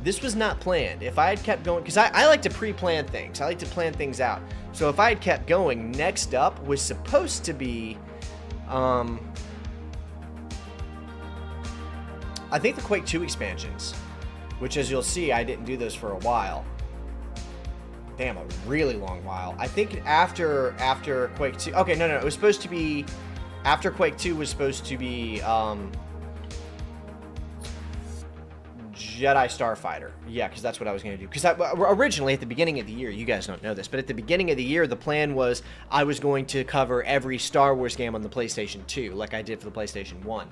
This was not planned. If I had kept going, because I like to pre-plan things. I like to plan things out. So if I had kept going, next up was supposed to be, I think the Quake 2 expansions, which as you'll see, I didn't do those for a while. Damn, a really long while. I think after Quake 2, okay, no, it was supposed to be, after Quake 2 was supposed to be, Jedi Starfighter. Yeah, because that's what I was going to do. Because originally, at the beginning of the year, you guys don't know this, but at the beginning of the year, the plan was I was going to cover every Star Wars game on the PlayStation 2, like I did for the PlayStation 1.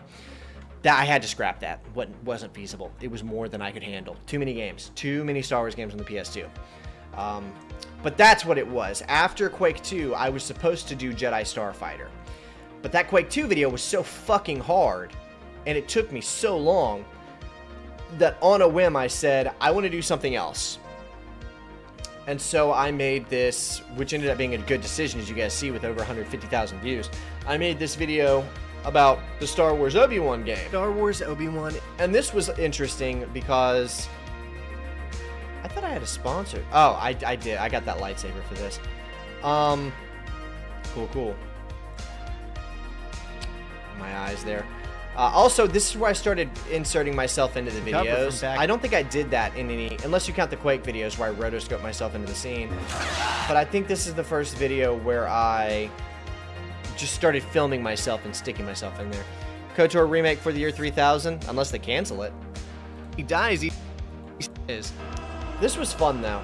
That I had to scrap that. Wasn't feasible. It was more than I could handle. Too many games. Too many Star Wars games on the PS2. But that's what it was. After Quake 2, I was supposed to do Jedi Starfighter. But that Quake 2 video was so fucking hard, and it took me so long, that on a whim I said, I want to do something else. And so I made this, which ended up being a good decision, as you guys see, with over 150,000 views. I made this video about the Star Wars Obi-Wan game. Star Wars Obi-Wan. And this was interesting because I thought I had a sponsor. Oh, I did. I got that lightsaber for this. Cool. My eyes there. Also, this is where I started inserting myself into the Cover from videos. back- I don't think I did that in any, unless you count the Quake videos where I rotoscope myself into the scene. But I think this is the first video where I just started filming myself and sticking myself in there. KOTOR remake for the year 3000, unless they cancel it. He dies. He is. This was fun though,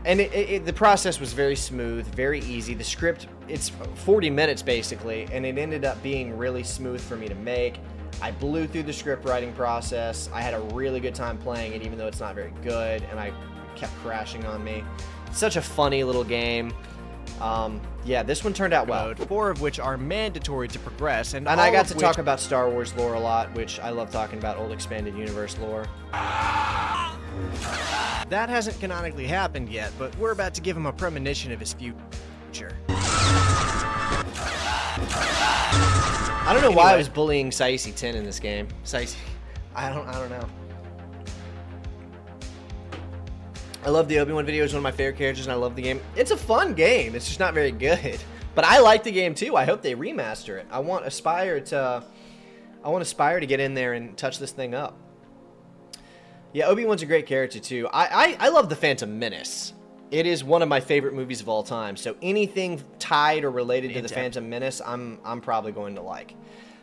and the process was very smooth, very easy. The script, it's 40 minutes basically, and it ended up being really smooth for me to make. I blew through the script writing process. I had a really good time playing it, even though it's not very good, and I kept crashing on me. Such a funny little game. Yeah, this one turned out well. 4 of which are mandatory to progress, and And I all got of to which- talk about Star Wars lore a lot, which I love talking about old expanded universe lore. That hasn't canonically happened yet, but we're about to give him a premonition of his future. I don't know why I Anyway. was bullying Saisi 10 in this game. Saisi, I don't know. I love the Obi-Wan video. It's one of my favorite characters, and I love the game. It's a fun game. It's just not very good. But I like the game too. I hope they remaster it. I want Aspire to get in there and touch this thing up. Yeah, Obi-Wan's a great character too. I love the Phantom Menace. It is one of my favorite movies of all time. So anything tied or related to the Phantom Menace, I'm probably going to like.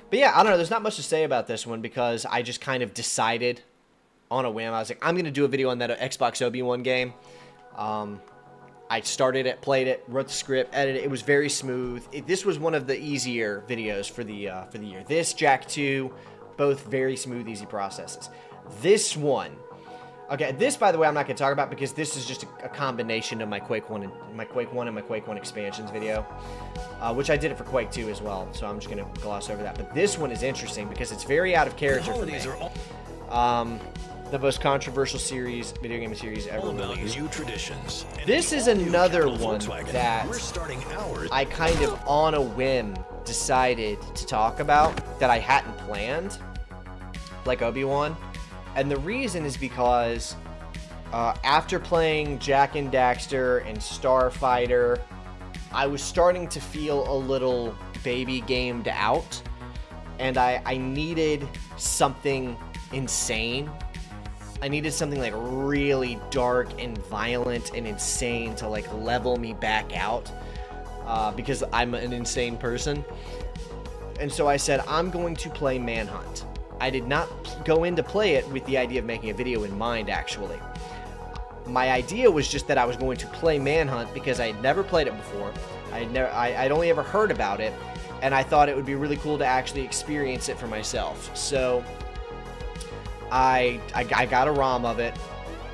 But yeah, I don't know. There's not much to say about this one because I just kind of decided on a whim. I was like, I'm going to do a video on that Xbox Obi-Wan game. I started it, played it, wrote the script, edited it. It was very smooth. This was one of the easier videos for the year. This, Jak 2, both very smooth, easy processes. This one, okay, this, by the way, I'm not going to talk about because this is just a combination of my Quake 1 and my Quake 1 expansions video, which I did it for Quake 2 as well, so I'm just going to gloss over that. But this one is interesting because it's very out of character for me. The most controversial video game series ever released. This is another one that I kind of on a whim decided to talk about that I hadn't planned, like Obi-Wan. And the reason is because after playing Jak and Daxter and Starfighter, I was starting to feel a little baby gamed out, and I needed something insane. I needed something like really dark and violent and insane to like level me back out because I'm an insane person. And so I said, I'm going to play Manhunt. I did not go in to play it with the idea of making a video in mind, actually. My idea was just that I was going to play Manhunt because I had never played it before. I'd only ever heard about it, and I thought it would be really cool to actually experience it for myself. So I got a ROM of it.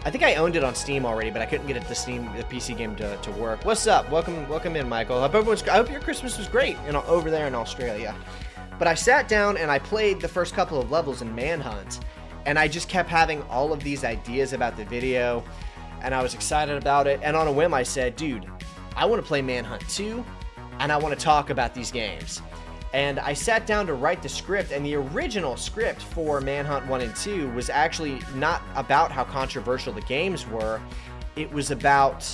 I think I owned it on Steam already, but I couldn't get it the PC game to work. What's up? Welcome in, Michael. I hope your Christmas was great over there in Australia. But I sat down and I played the first couple of levels in Manhunt, and I just kept having all of these ideas about the video, and I was excited about it. And on a whim, I said, dude, I want to play Manhunt 2, and I want to talk about these games. And I sat down to write the script, and the original script for Manhunt 1 and 2 was actually not about how controversial the games were. It was about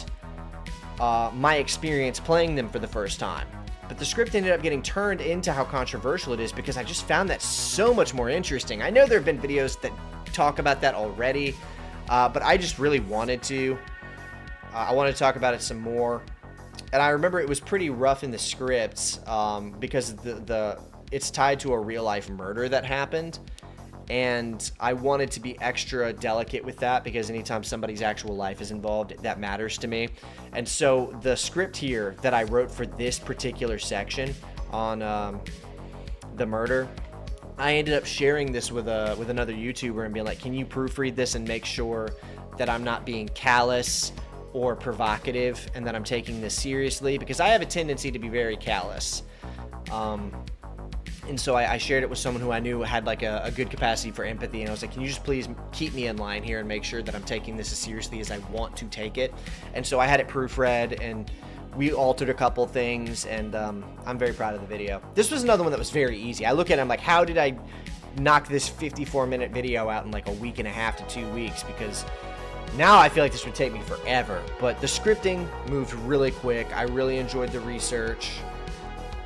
my experience playing them for the first time. But the script ended up getting turned into how controversial it is because I just found that so much more interesting. I know there have been videos that talk about that already, but I just really wanted to. I wanted to talk about it some more. And I remember it was pretty rough in the scripts because it's tied to a real life murder that happened. And I wanted to be extra delicate with that because anytime somebody's actual life is involved, that matters to me. And so the script here that I wrote for this particular section on the murder, I ended up sharing this with another YouTuber and being like, can you proofread this and make sure that I'm not being callous or provocative and that I'm taking this seriously, because I have a tendency to be very callous. And so I shared it with someone who I knew had like a good capacity for empathy, and I was like, can you just please keep me in line here and make sure that I'm taking this as seriously as I want to take it? And so I had it proofread, and we altered a couple things, and I'm very proud of the video. This was another one that was very easy. I look at it, I'm like, how did I knock this 54-minute video out in like a week and a half to 2 weeks? Because now I feel like this would take me forever. But the scripting moved really quick. I really enjoyed the research.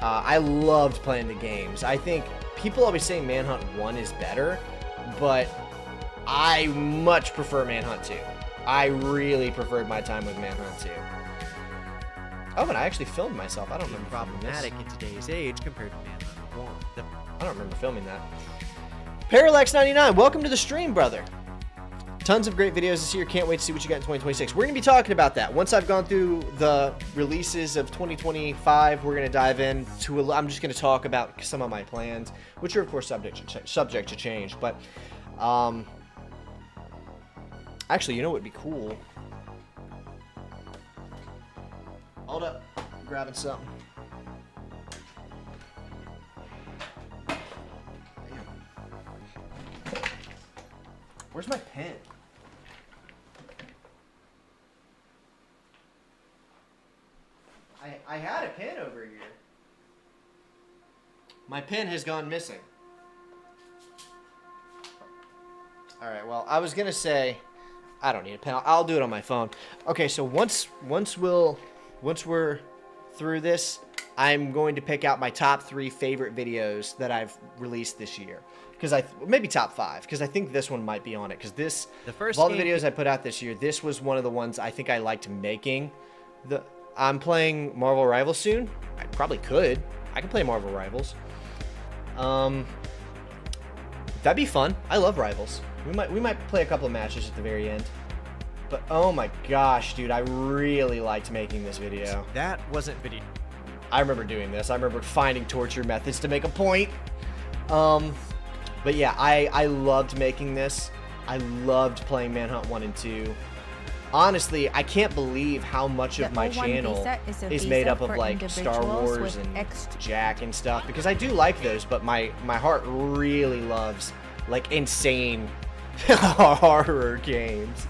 I loved playing the games. I think people always say Manhunt 1 is better, but I much prefer Manhunt 2. I really preferred my time with Manhunt 2. Oh, and I actually filmed myself. I don't remember Problematic in today's age compared to Manhunt 1. I don't remember filming that. Parallax99, welcome to the stream, brother. Tons of great videos this year. Can't wait to see what you got in 2026. We're going to be talking about that. Once I've gone through the releases of 2025, we're going to dive into I'm just going to talk about some of my plans, which are, of course, subject to change. But, actually, you know what would be cool? Hold up. I'm grabbing something. Where's my pen? I had a pen over here. My pen has gone missing. Alright, well, I was gonna say I don't need a pen. I'll do it on my phone. Okay, so once we're through this, I'm going to pick out my top 3 favorite videos that I've released this year. Because maybe top 5, because I think this one might be on it. Because this, of all the videos I put out this year, this was one of the ones I think I liked making. I'm playing Marvel Rivals soon. I probably could. I can play Marvel Rivals. That'd be fun. I love Rivals. We might play a couple of matches at the very end. But oh my gosh, dude, I really liked making this video. That wasn't video. I remember doing this. I remember finding torture methods to make a point. But yeah, I loved making this. I loved playing Manhunt 1 and 2. Honestly, I can't believe how much of my channel is made up of like Star Wars and Jack and stuff, because I do like those, but my heart really loves like insane horror games.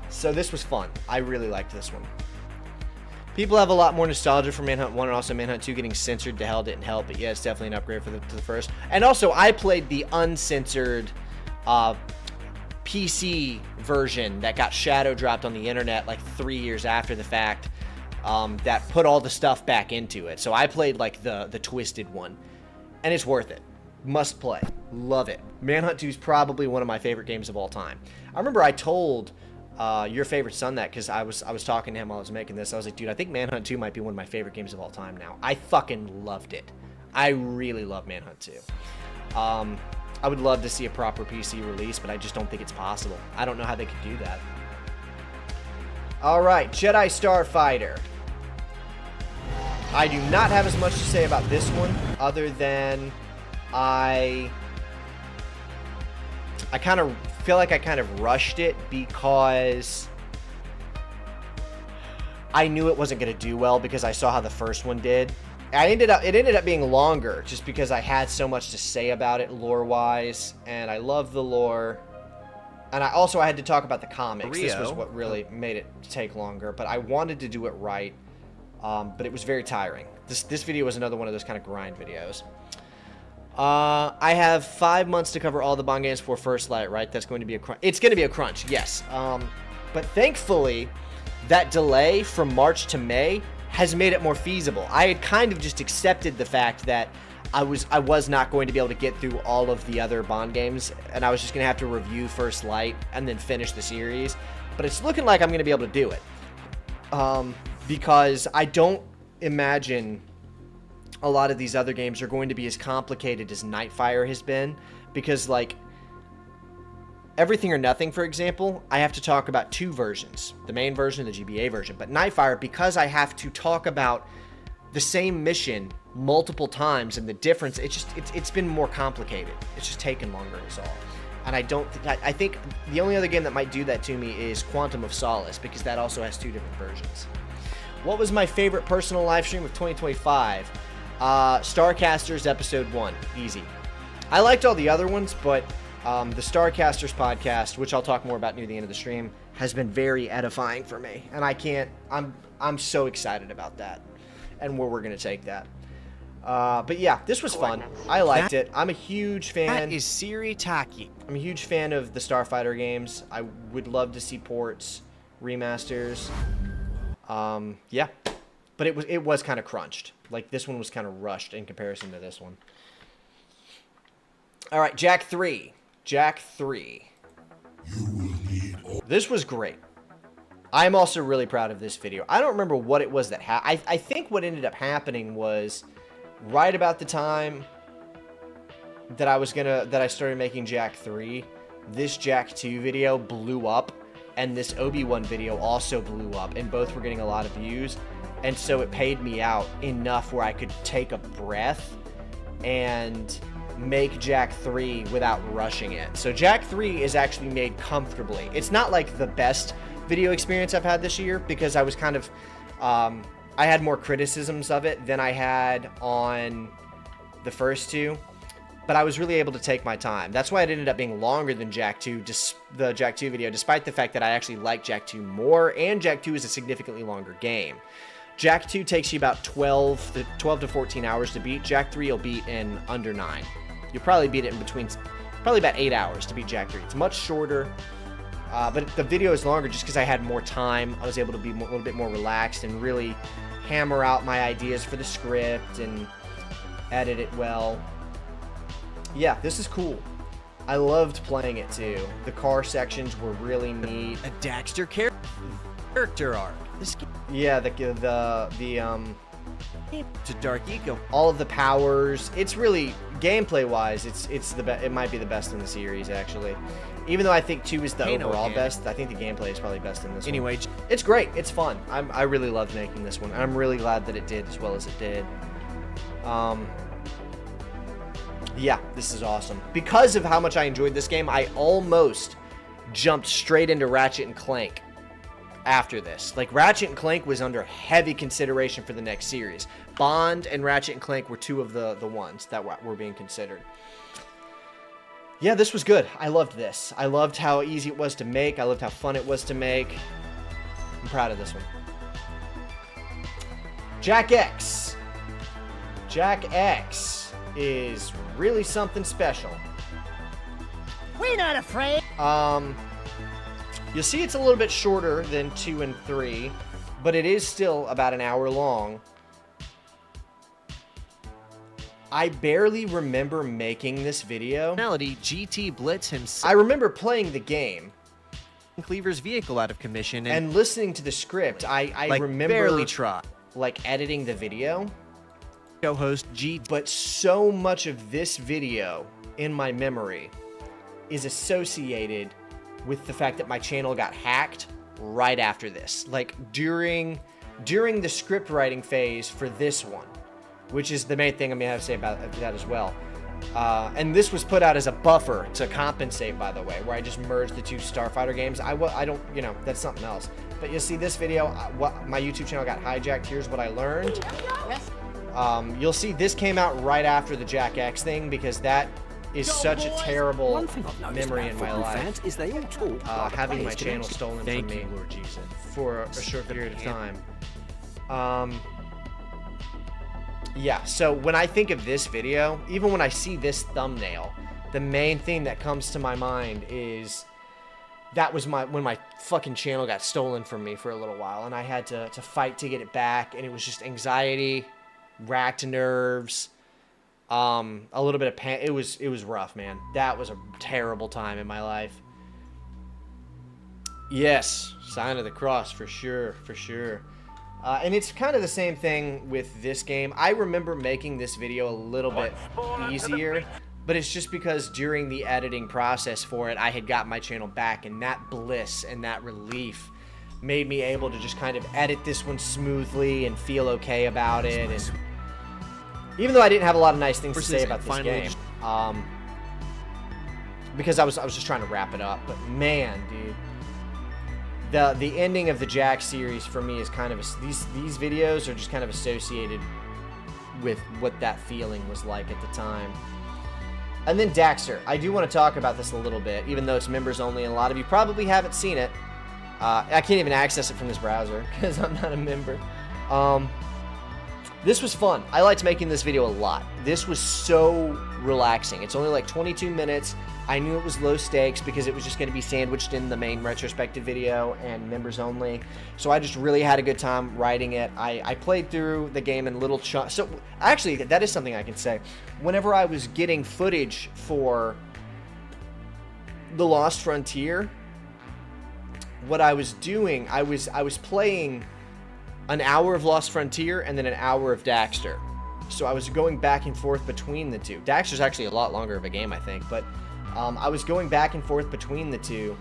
So this was fun. I really liked this one. People have a lot more nostalgia for Manhunt 1, and also Manhunt 2 getting censored to hell didn't help, but yeah, it's definitely an upgrade to the first. And also, I played the uncensored PC version that got shadow dropped on the internet like 3 years after the fact, that put all the stuff back into it. So I played like the twisted one, and it's worth it. Must play. Love it. Manhunt 2 is probably one of my favorite games of all time. I remember I told your favorite son that, because I was talking to him while I was making this. I was like, dude, I think Manhunt 2 might be one of my favorite games of all time now. I fucking loved it. I really love Manhunt 2. I would love to see a proper PC release, but I just don't think it's possible. I don't know how they could do that. Alright, Jedi Starfighter. I do not have as much to say about this one, other than I kind of feel like I kind of rushed it because I knew it wasn't going to do well because I saw how the first one did. It ended up being longer just because I had so much to say about it lore-wise, and I love the lore. And I had to talk about the comics. This was what really made it take longer, but I wanted to do it right, but it was very tiring. This video was another one of those kind of grind videos. I have 5 months to cover all the Bond games for First Light, right? That's going to be a crunch. It's going to be a crunch, yes. But thankfully, that delay from March to May has made it more feasible. I had kind of just accepted the fact that I was not going to be able to get through all of the other Bond games, and I was just going to have to review First Light and then finish the series. But it's looking like I'm going to be able to do it. Because I don't imagine a lot of these other games are going to be as complicated as Nightfire has been, because like Everything or Nothing, for example, I have to talk about 2 versions, the main version and the GBA version. But Nightfire, because I have to talk about the same mission multiple times and the difference, it's been more complicated. It's just taken longer is all. And I think the only other game that might do that to me is Quantum of Solace, because that also has 2 different versions. What was my favorite personal live stream of 2025? Starcasters Episode 1. Easy. I liked all the other ones, but the Starcasters podcast, which I'll talk more about near the end of the stream, has been very edifying for me. And I'm so excited about that and where we're going to take that. But yeah, this was fun. I liked it. I'm a huge fan. That is Siri Taki. I'm a huge fan of the Starfighter games. I would love to see ports, remasters. Yeah. But it was kind of crunched. Like, this one was kind of rushed in comparison to this one. All right, Jack 3. Jack 3. This was great. I'm also really proud of this video. I don't remember what it was that happened. I think what ended up happening was right about the time that I started making Jack 3, this Jack 2 video blew up, and this Obi-Wan video also blew up, and both were getting a lot of views, and so it paid me out enough where I could take a breath and make Jack 3 without rushing it. So Jack 3 is actually made comfortably. It's not like the best video experience I've had this year, because I was kind of I had more criticisms of it than I had on the first two, but I was really able to take my time. That's why it ended up being longer than Jack 2, the Jack 2 video, despite the fact that I actually like Jack 2 more, and Jack 2 is a significantly longer game. Jack 2 takes you about 12 to 14 hours to beat. Jack 3 you'll beat in under 9. You'll probably beat it in between, probably about 8 hours to beat Jack 3. It's much shorter, but the video is longer just because I had more time. I was able to be a little bit more relaxed and really hammer out my ideas for the script and edit it well. Yeah, this is cool. I loved playing it too. The car sections were really neat. A Daxter character arc. This game Yeah, the to Dark Eco. all of the powers. It's really gameplay wise. It's the best. It might be the best in the series actually. Even though I think 2 is the Hey, no overall again. best, I think the gameplay is probably best in this one. Anyway, It's great. It's fun. I really loved making this one. I'm really glad that it did as well as it did. Yeah, this is awesome. Because of how much I enjoyed this game, I almost jumped straight into Ratchet and Clank after this. Like, Ratchet and Clank was under heavy consideration for the next series. Bond and Ratchet and Clank were two of the ones that were being considered. Yeah, this was good. I loved this. I loved how easy it was to make. I loved how fun it was to make. I'm proud of this one. Jack X. Jack X is really something special. We're not afraid. You'll see it's a little bit shorter than 2 and 3, but it is still about an hour long. I barely remember making this video. Melody, GT Blitz himself, I remember playing the game Cleaver's vehicle out of commission and listening to the script. I like remember barely tried. like editing the video, Co-host G. but so much of this video in my memory is associated with the fact that my channel got hacked right after this. Like during the script writing phase for this one, which is the main thing I'm gonna have to say about that as well. And this was put out as a buffer to compensate, by the way, where I just merged the two Starfighter games. I don't, you know, that's something else. But you'll see this video, my YouTube channel got hijacked. Here's what I learned. You'll see this came out right after the Jack X thing, because that is such a terrible One thing I've noticed memory about in my football life. fans is they all talk about Having my players channel connection. stolen Thank from you, me Lord Jesus. for a short period of time. Yeah, so when I think of this video, even when I see this thumbnail, the main thing that comes to my mind is that was when my fucking channel got stolen from me for a little while, and I had to fight to get it back, and it was just anxiety, racked nerves, a little bit of pain. It was rough, man. That was a terrible time in my life. Yes, sign of the cross for sure, for sure. And it's kind of the same thing with this game. I remember making this video a little bit easier, but it's just because during the editing process for it, I had got my channel back, and that bliss and that relief made me able to just kind of edit this one smoothly and feel okay about it. And even though I didn't have a lot of nice things to say about this game, because I was just trying to wrap it up. But man, dude. The ending of the Jack series for me is kind of these videos are just kind of associated with what that feeling was like at the time. And then Daxter, I do want to talk about this a little bit, even though it's members only, and a lot of you probably haven't seen it. I can't even access it from this browser because I'm not a member. This was fun. I liked making this video a lot. This was so relaxing. It's only like 22 minutes. I knew it was low stakes because it was just going to be sandwiched in the main retrospective video and members only. So I just really had a good time writing it. I played through the game in little chunks. So actually, that is something I can say. Whenever I was getting footage for The Lost Frontier, what I was doing, I was playing an hour of Lost Frontier and then an hour of Daxter. So I was going back and forth between the two. Daxter's actually a lot longer of a game, I think, but I was going back and forth between the two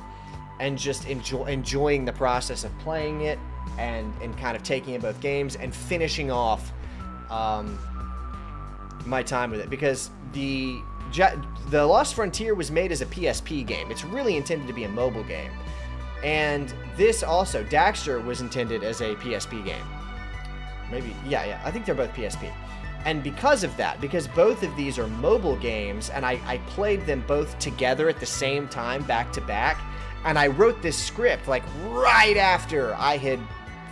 and just enjoying the process of playing it and kind of taking in both games and finishing off my time with it, because the Lost Frontier was made as a PSP game. It's really intended to be a mobile game. And this also, Daxter was intended as a PSP game. Maybe, yeah, I think they're both PSP. And because of that, because both of these are mobile games, and I played them both together at the same time, back to back, and I wrote this script like right after I had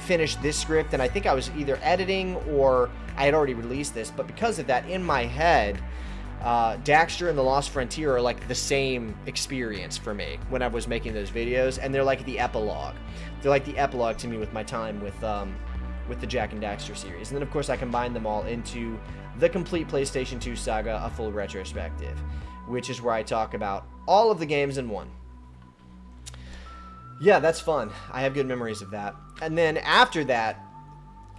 finished this script, and I think I was either editing or I had already released this, but because of that, in my head, Daxter and The Lost Frontier are like the same experience for me when I was making those videos, and they're like the epilogue. They're like the epilogue to me with my time with the Jak and Daxter series. And then, of course, I combined them all into the complete PlayStation 2 saga, a full retrospective, which is where I talk about all of the games in one. Yeah, that's fun. I have good memories of that. And then after that,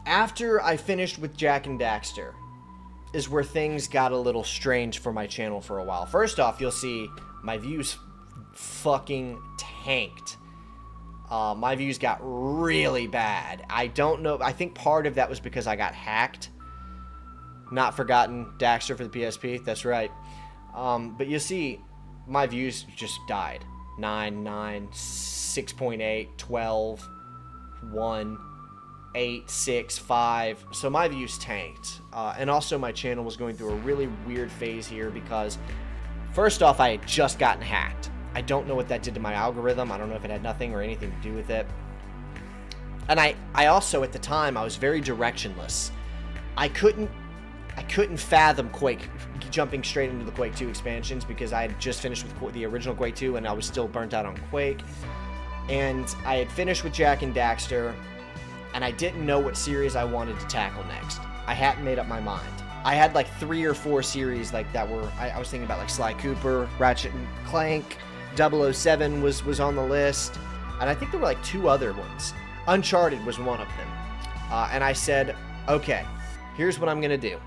after I finished with Jak and Daxter, is where things got a little strange for my channel for a while. First off, you'll see my views fucking tanked. My views got really bad. I don't know. I think part of that was because I got hacked. Not forgotten Daxter for the PSP. That's right. But you see, my views just died. 9, 6.8, 12, 1, 8, 6, 5. So my views tanked. And also my channel was going through a really weird phase here because, first off, I had just gotten hacked. I don't know what that did to my algorithm. I don't know if it had nothing or anything to do with it. And I also, at the time, I was very directionless. I couldn't fathom Quake, jumping straight into the Quake 2 expansions, because I had just finished with the original Quake 2 and I was still burnt out on Quake. And I had finished with Jak and Daxter, and I didn't know what series I wanted to tackle next. I hadn't made up my mind. I had like 3 or 4 series like that were, I was thinking about like Sly Cooper, Ratchet and Clank, 007 was on the list, and I think there were like 2 other ones. Uncharted was one of them. And I said, okay, here's what I'm gonna do.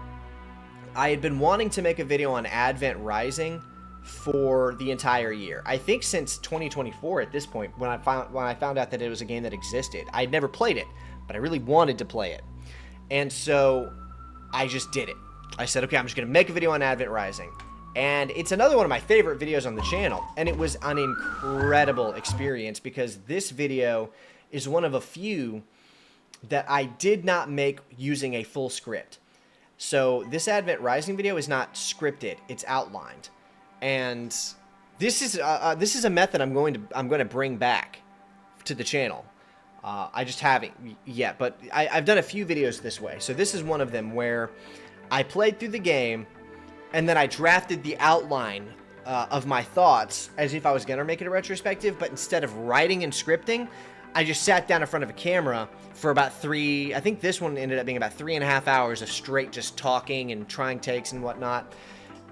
I had been wanting to make a video on Advent Rising for the entire year. I think since 2024 at this point, when I found out that it was a game that existed. I had never played it, but I really wanted to play it. And so I just did it. I said, okay, I'm just gonna make a video on Advent Rising. And it's another one of my favorite videos on the channel, and it was an incredible experience because this video is one of a few that I did not make using a full script. So this Advent Rising video is not scripted; it's outlined, and this is a method I'm going to bring back to the channel. I just haven't yet, but I've done a few videos this way. So this is one of them where I played through the game, and then I drafted the outline of my thoughts as if I was going to make it a retrospective, but instead of writing and scripting, I just sat down in front of a camera for about I think this one ended up being about 3.5 hours of straight just talking and trying takes and whatnot.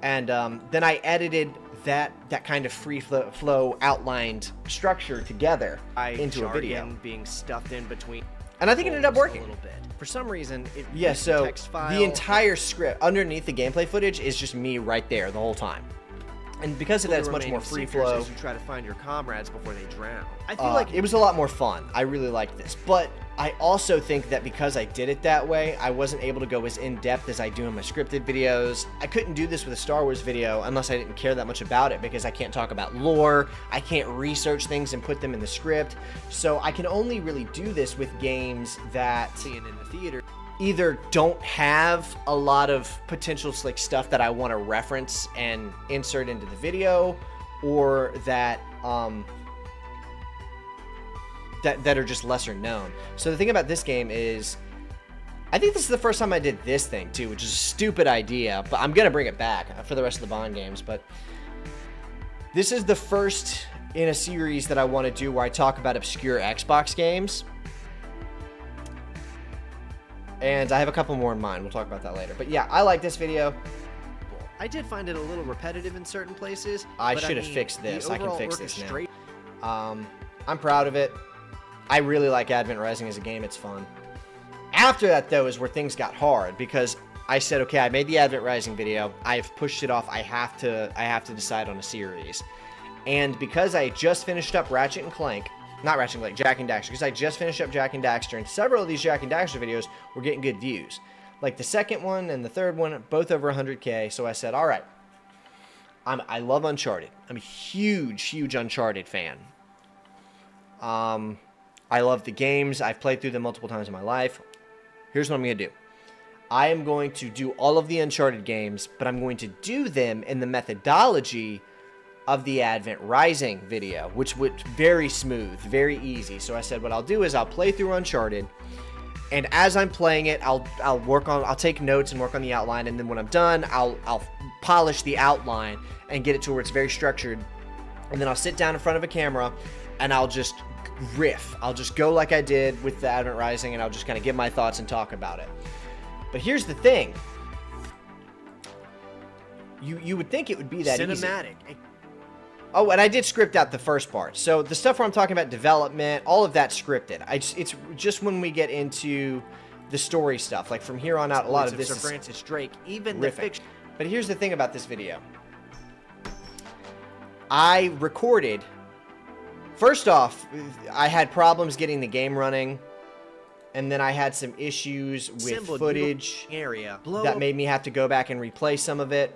And then I edited that kind of free flow outlined structure together into a video. Being stuffed in between. And I think it ended up working. A little bit. For some reason, it yeah, so text file. the entire script underneath the gameplay footage is just me right there the whole time. And because of that, it's much more free flow. As you try to find your comrades before they drown. I feel like it was a lot more fun. I really liked this. But I also think that because I did it that way, I wasn't able to go as in-depth as I do in my scripted videos. I couldn't do this with a Star Wars video unless I didn't care that much about it, because I can't talk about lore, I can't research things and put them in the script. So I can only really do this with games that Seeing in the theater. either don't have a lot of potential slick stuff that I want to reference and insert into the video, or that that are just lesser known. So the thing about this game is I think this is the first time I did this thing too, which is a stupid idea, but I'm gonna bring it back for the rest of the Bond games. But this is the first in a series that I want to do where I talk about obscure Xbox games. And I have a couple more in mind. We'll talk about that later. But yeah, I like this video. I did find it a little repetitive in certain places. I but should have mean, fixed this. the I can overall fix this now. orchestrate- I'm proud of it. I really like Advent Rising as a game. It's fun. After that, though, is where things got hard because I said, okay, I made the Advent Rising video. I've pushed it off. I have to decide on a series. And because I just finished up Ratchet and Clank, not Ratchet and Clank, Jak and Daxter, because I just finished up Jak and Daxter, and several of these Jak and Daxter videos were getting good views. Like the second one and the third one, both over 100K. So I said, all right, I love Uncharted. I'm a huge Uncharted fan. I love the games. I've played through them multiple times in my life. Here's what I'm going to do. I am going to do all of the Uncharted games, but I'm going to do them in the methodology of the Advent Rising video, which was very smooth, very easy. So I said what I'll do is I'll play through Uncharted, and as I'm playing it, I'll take notes and work on the outline, and then when I'm done, I'll polish the outline and get it to where it's very structured, and then I'll sit down in front of a camera and I'll just riff. I'll just go like I did with the Advent Rising, and I'll just kind of give my thoughts and talk about it. But here's the thing. You would think it would be that easy. Cinematic. Oh, and I did script out the first part. So the stuff where I'm talking about development, all of that's scripted. It's just when we get into the story stuff, like from here on out, a lot of this Sir is Francis Drake, even riffing. the fiction. But here's the thing about this video. I recorded. First off, I had problems getting the game running, and then I had some issues with Assembled footage area. that made me have to go back and replay some of it.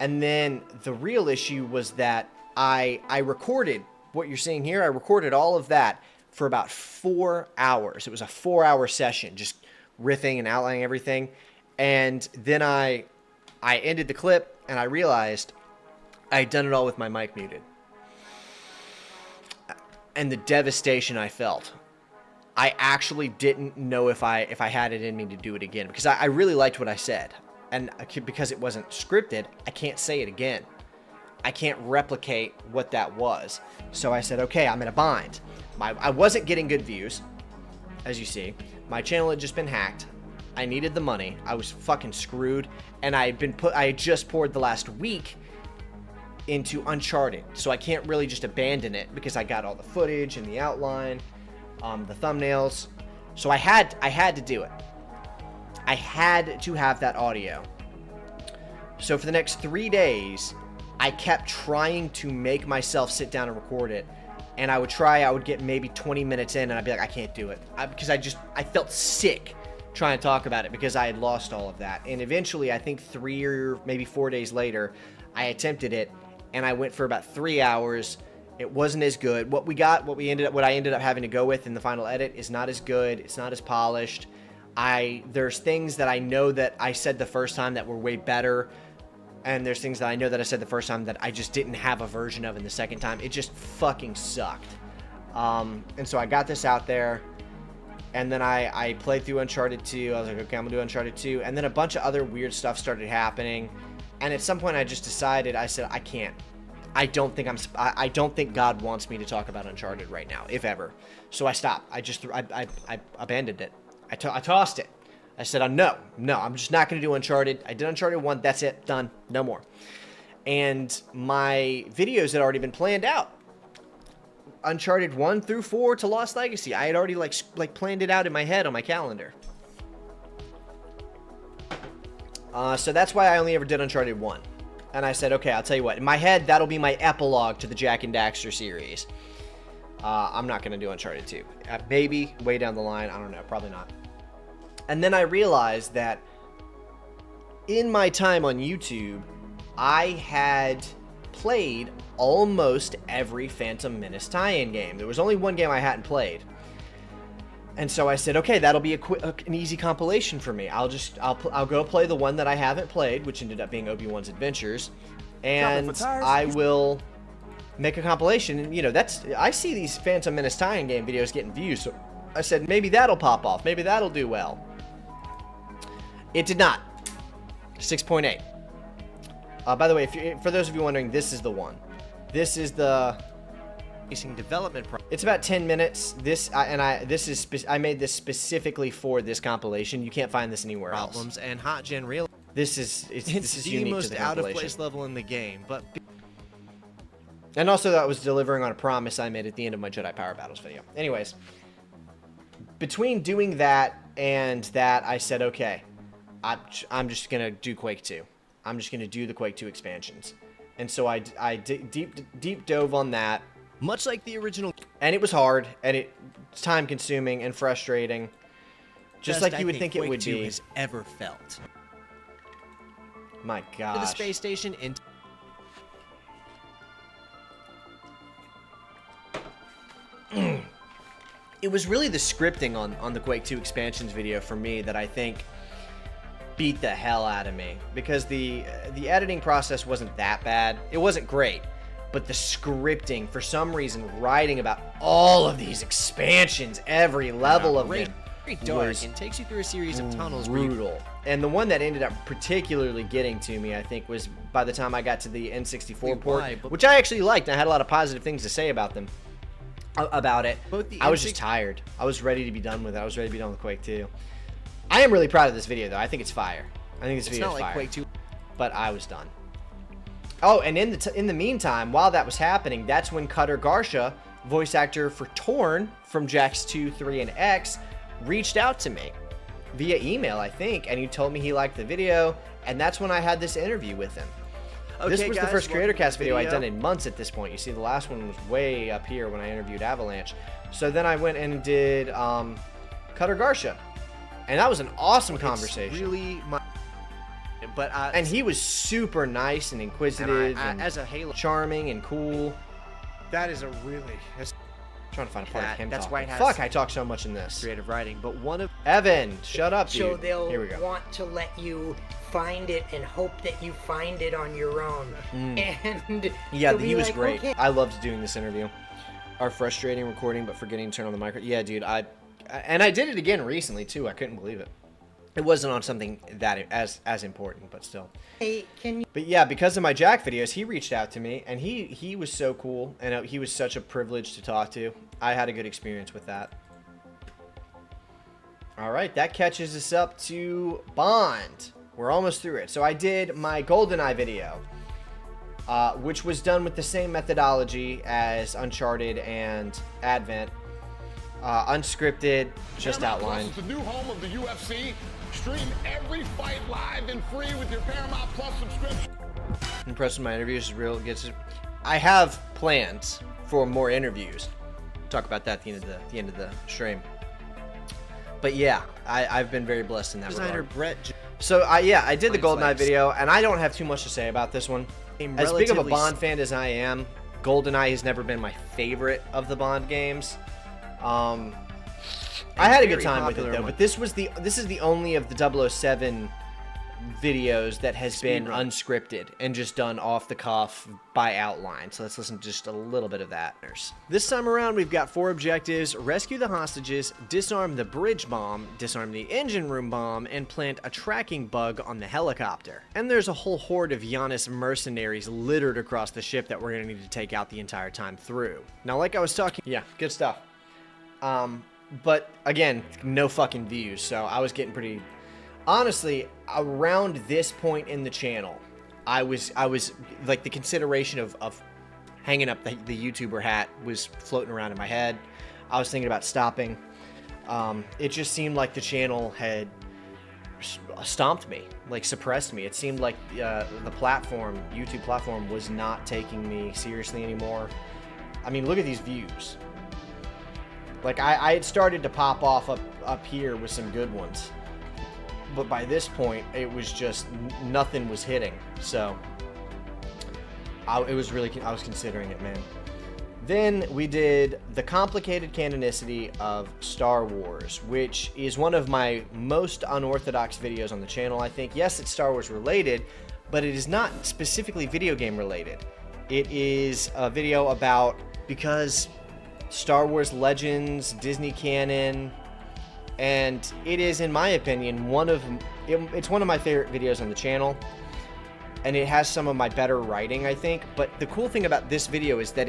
And then the real issue was that I recorded what you're seeing here. I recorded all of that for about 4 hours. It was a 4-hour session, just riffing and outlining everything. And then I ended the clip, and I realized I had done it all with my mic muted. And the devastation I felt. I actually didn't know if I had it in me to do it again, because I really liked what I said. And because it wasn't scripted, I can't say it again. I can't replicate what that was. So I said, okay, I'm in a bind. I wasn't getting good views, as you see. My channel had just been hacked. I needed the money. I was fucking screwed. And I had just poured the last week into Uncharted. So I can't really just abandon it because I got all the footage and the outline, the thumbnails. So I had to do it. I had to have that audio. So for the next 3 days, I kept trying to make myself sit down and record it. And I would get maybe 20 minutes in, and I'd be like, I can't do it. Because I felt sick trying to talk about it because I had lost all of that. And eventually, I think 3 or maybe 4 days later, I attempted it, and I went for about 3 hours. It wasn't as good. What I ended up having to go with in the final edit is not as good. It's not as polished. There's things that I know that I said the first time that were way better, and there's things that I know that I said the first time that I just didn't have a version of in the second time. It just fucking sucked. And so I got this out there, and then I played through Uncharted 2. I was like, okay, I'm gonna do Uncharted 2, and then a bunch of other weird stuff started happening, and at some point I just decided, I said, I can't. I don't think God wants me to talk about Uncharted right now, if ever. So I stopped. I abandoned it. I tossed it. I said, no, I'm just not going to do Uncharted. I did Uncharted 1. That's it. Done. No more. And my videos had already been planned out. Uncharted 1 through 4 to Lost Legacy. I had already like planned it out in my head on my calendar. So that's why I only ever did Uncharted 1. And I said, okay, I'll tell you what. In my head, that'll be my epilogue to the Jak and Daxter series. I'm not going to do Uncharted 2. Maybe way down the line. I don't know. Probably not. And then I realized that in my time on YouTube, I had played almost every Phantom Menace tie-in game. There was only one game I hadn't played. And so I said, okay, that'll be an easy compilation for me. I'll go play the one that I haven't played, which ended up being Obi-Wan's Adventures, and I will make a compilation. And I see these Phantom Menace tie-in game videos getting views, so I said maybe that'll pop off, maybe that'll do well. It did not. 6.8. By the way, for those of you wondering, this is the one. This is the Racing development It's about 10 minutes. I made this specifically for this compilation. You can't find this anywhere else. problems and hot gen real. This is It's the unique to most the out of compilation. place level in the game, but And also that was delivering on a promise I made at the end of my Jedi Power Battles video. Anyways, between doing that and that, I said, okay, I'm just going to do Quake 2. I'm just going to do the Quake 2 expansions. And so I deep dove on that. much like the original, And it was hard, and it's time consuming and frustrating. Just like you would think it would be. has ever felt. My To the gosh. space station in It was really the scripting on the Quake 2 expansions video for me that I think beat the hell out of me, because the editing process wasn't that bad. It wasn't great, but the scripting, for some reason, writing about all of these expansions, every level of very, them, very dark was and takes you through a series of tunnels where you brutal. And the one that ended up particularly getting to me, I think, was by the time I got to the N64 port, why, but- which I actually liked. And I had a lot of positive things to say about them. About it. Both the I was just N6 tired. I was ready to be done with it. I was ready to be done with Quake 2. I am really proud of this video, though. I think it's fire. I think this it's video not is like fire. Quake 2. But I was done. Oh, and in the meantime, while that was happening, that's when Cutter Garsha, voice actor for Torn from Jax 2, 3, and X, reached out to me via email, I think, and he told me he liked the video, and that's when I had this interview with him. This Okay, was the guys, first welcome Creator to Cast the video I'd video. done in months at this point. You see, the last one was way up here when I interviewed Avalanche. So then I went and did Cutter Garsha, and that was an awesome conversation. It's really my. But And he was super nice and inquisitive and as a Halo, charming and cool. that is a really Trying to find a part of him that's talking. why it has- Fuck, I talk so much in this. creative writing. But one of Evan, shut up, dude. So they'll Here we go. want to let you find it and hope that you find it on your own. And Yeah, they'll be he was like, great. "Okay." I loved doing this interview. Our frustrating recording, but forgetting to turn on the micro. Yeah, dude, I did it again recently too. I couldn't believe it. It wasn't on something that as important, but still. Hey, can you But yeah, because of my Jack videos, he reached out to me, and he was so cool, and he was such a privilege to talk to. I had a good experience with that. All right, that catches us up to Bond. We're almost through it. So I did my GoldenEye video, which was done with the same methodology as Uncharted and Advent. Unscripted, just Paramount outlined. Plus is the new home of the UFC. Stream every fight live and free with your Paramount Plus subscription. Impressed with my interviews is real. I have plans for more interviews. Talk about that at the end of the stream. But yeah, I've been very blessed in that designer regard. Brett So I did the Mine's GoldenEye like- video, and I don't have too much to say about this one. Came As big of a relatively Bond fan as I am, GoldenEye has never been my favorite of the Bond games. I had a good very time with it popular though, one. but this is the only of the 007 videos that has been run. unscripted and just done off the cuff by outline. So let's listen to just a little bit of that. This time around, we've got 4 objectives: rescue the hostages, disarm the bridge bomb, disarm the engine room bomb, and plant a tracking bug on the helicopter. And there's a whole horde of Giannis mercenaries littered across the ship that we're going to need to take out the entire time through. Now, like I was talking, Yeah, good stuff. But again, no fucking views, so I was getting pretty. Honestly, around this point in the channel, I was like, the consideration of hanging up the YouTuber hat was floating around in my head. I was thinking about stopping. It just seemed like the channel had stomped me, like suppressed me. It seemed like the YouTube platform, was not taking me seriously anymore. I mean, look at these views. Like, I had started to pop off up here with some good ones. But by this point, it was just nothing was hitting. So, I was considering it, man. Then we did the complicated canonicity of Star Wars, which is one of my most unorthodox videos on the channel, I think. Yes, it's Star Wars related, but it is not specifically video game related. It is a video about, because Star Wars Legends, Disney canon, and it is, in my opinion, it's one of my favorite videos on the channel, and it has some of my better writing, I think. But the cool thing about this video is that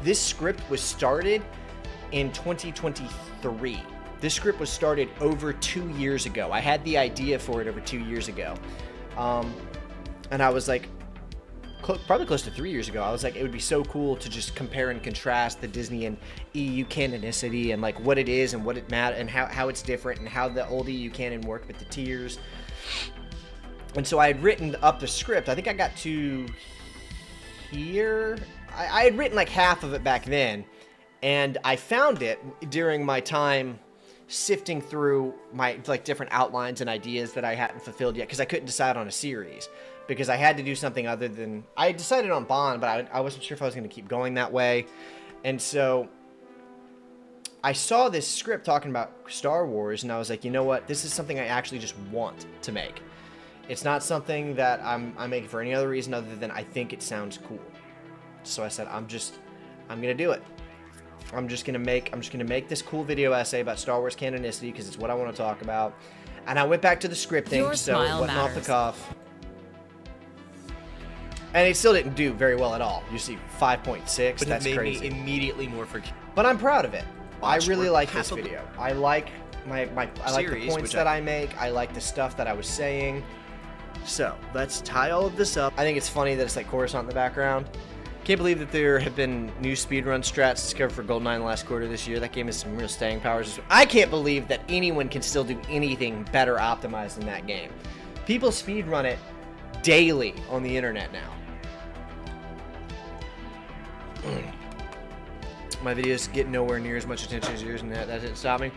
this script was started in 2023. This script was started over 2 years ago. I had the idea for it over 2 years ago. And I was like, probably close to 3 years ago, I was like, it would be so cool to just compare and contrast the Disney and EU canonicity and like what it is and what it matters and how it's different and how the old EU canon worked with the tiers. And so I had written up the script. I think I got to here. I had written like half of it back then, and I found it during my time sifting through my like different outlines and ideas that I hadn't fulfilled yet, because I couldn't decide on a series, because I had to do something other than, I decided on Bond, but I wasn't sure if I was going to keep going that way. And so I saw this script talking about Star Wars, and I was like, you know what, this is something I actually just want to make. It's not something that I'm making for any other reason other than I think it sounds cool. So I said, I'm gonna do it. I'm just gonna make this cool video essay about Star Wars canonicity, because it's what I want to talk about. And I went back to the scripting, so it wasn't off the cuff. And it still didn't do very well at all. You see 5.6, But that's it made crazy. me immediately more for. But I'm proud of it. I really Watch like more this Castle- video. I like I like the Series, points which that I make. I like the stuff that I was saying. So let's tie all of this up. I think it's funny that it's like Coruscant in the background. Can't believe that there have been new speedrun strats discovered for GoldenEye in the last quarter this year. That game has some real staying powers. I can't believe that anyone can still do anything better optimized than that game. People speedrun it daily on the internet now. My videos get nowhere near as much attention as yours, and that didn't stop me.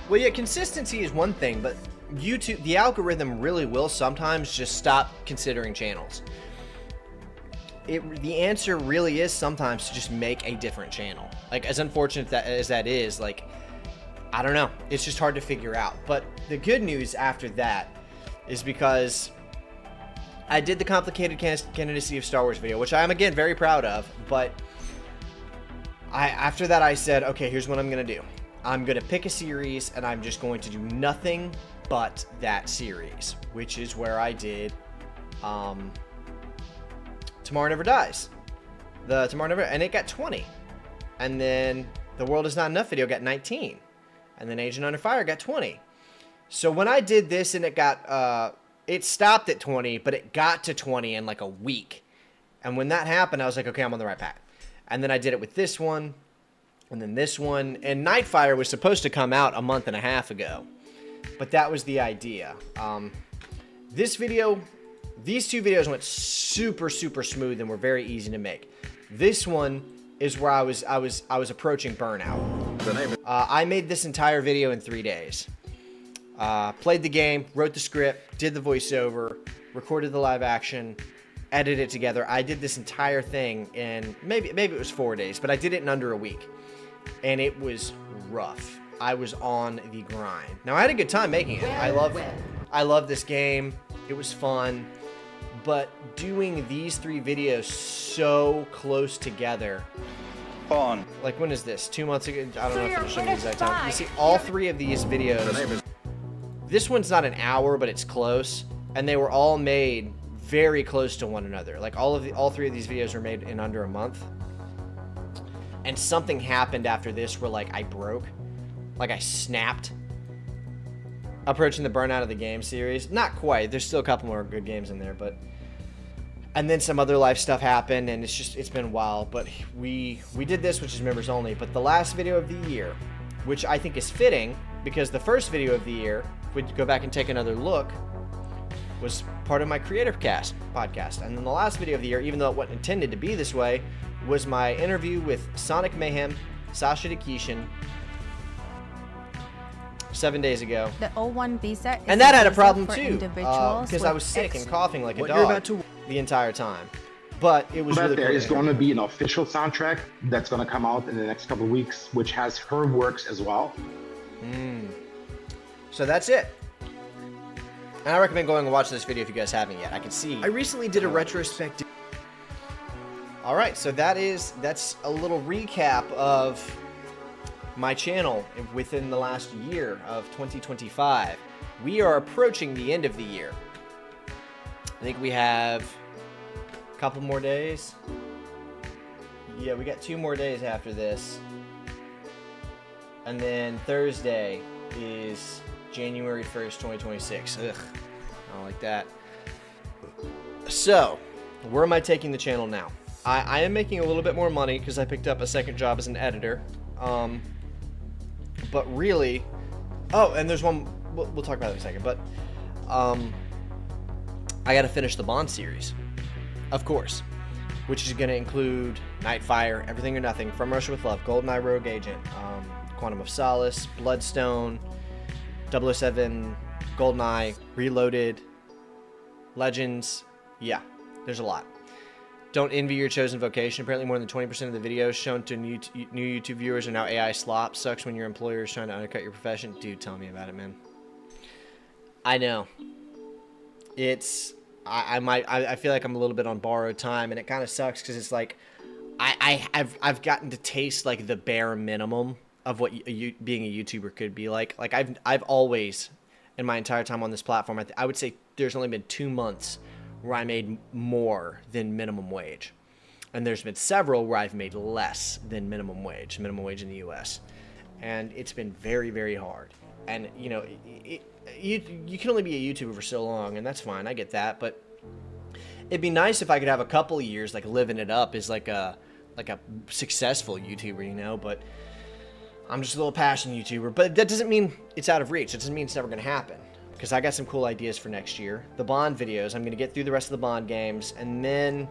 Well, yeah, consistency is one thing, but YouTube, the algorithm really will sometimes just stop considering channels. The answer really is sometimes to just make a different channel. Like, as unfortunate as that is, like, I don't know. It's just hard to figure out. But the good news after that is because I did the complicated canonicity of Star Wars video, which I am, again, very proud of, but after that I said, okay, here's what I'm going to do. I'm going to pick a series, and I'm just going to do nothing but that series, which is where I did Tomorrow Never Dies. And it got 20. And then The World Is Not Enough video got 19. And then Agent Under Fire got 20. So when I did this and it got, it stopped at 20, but it got to 20 in like a week. And when that happened, I was like, okay, I'm on the right path. And then I did it with this one, and then this one. And Nightfire was supposed to come out a month and a half ago. But that was the idea. This video, these two videos went super, super smooth and were very easy to make. This one is where I was approaching burnout. I made this entire video in 3 days. Played the game, wrote the script, did the voiceover, recorded the live action, edited it together. I did this entire thing in maybe it was 4 days, but I did it in under a week. And it was rough. I was on the grind. Now, I had a good time making it. I love this game. It was fun. But doing these 3 videos so close together. On. Like, when is this? 2 months ago? I don't know if it'll show me the exact time. You see, all 3 of these videos. This one's not an hour, but it's close. And they were all made very close to one another. Like, all 3 of these videos were made in under a month. And something happened after this where, like, I broke. Like, I snapped. Approaching the burnout of the game series. Not quite. There's still a couple more good games in there, but... And then some other life stuff happened, and it's been wild. But we did this, which is members only. But the last video of the year, which I think is fitting, because the first video of the year, if we go back and take another look, was part of my Creative Cast podcast. And then the last video of the year, even though it wasn't intended to be this way, was my interview with Sonic Mayhem, Sasha Dikishin, 7 days ago. The O1 visa is And that had a visa problem for too, individuals because I with was sick and coughing like a What you're dog about to- the entire time. But it was But really there cool. is going to be an official soundtrack that's going to come out in the next couple of weeks, which has her works as well. So that's it. And I recommend going and watch this video if you guys haven't yet. I can see. I recently did a retrospective. All right, so that's a little recap of my channel within the last year of 2025. we are approaching the end of the year. I think we have a couple more days. Yeah, we got 2 more days after this. And then Thursday is January 1st, 2026. Ugh, I don't like that. So, where am I taking the channel now? I am making a little bit more money because I picked up a second job as an editor. But really... Oh, and there's one... We'll talk about it in a second. But I got to finish the Bond series. Of course. Which is going to include Nightfire, Everything or Nothing, From Russia with Love, GoldenEye Rogue Agent, Quantum of Solace, Bloodstone, 007, GoldenEye, Reloaded, Legends. Yeah, there's a lot. Don't envy your chosen vocation. Apparently more than 20% of the videos shown to new YouTube viewers are now AI slop. Sucks when your employer is trying to undercut your profession. Dude, tell me about it, man. I know. It's... I feel like I'm a little bit on borrowed time, and it kind of sucks because it's like I've gotten to taste like the bare minimum of what being a YouTuber could be like. Like I've always, in my entire time on this platform, I would say there's only been 2 months where I made more than minimum wage, and there's been several where I've made less than minimum wage in the U.S. And it's been very, very hard. And you know, you can only be a YouTuber for so long, and that's fine. I get that, but it'd be nice if I could have a couple of years like living it up as like a successful YouTuber, you know. But I'm just a little passionate YouTuber. But that doesn't mean it's out of reach. It doesn't mean it's never going to happen, because I got some cool ideas for next year. The Bond videos. I'm going to get through the rest of the Bond games, and then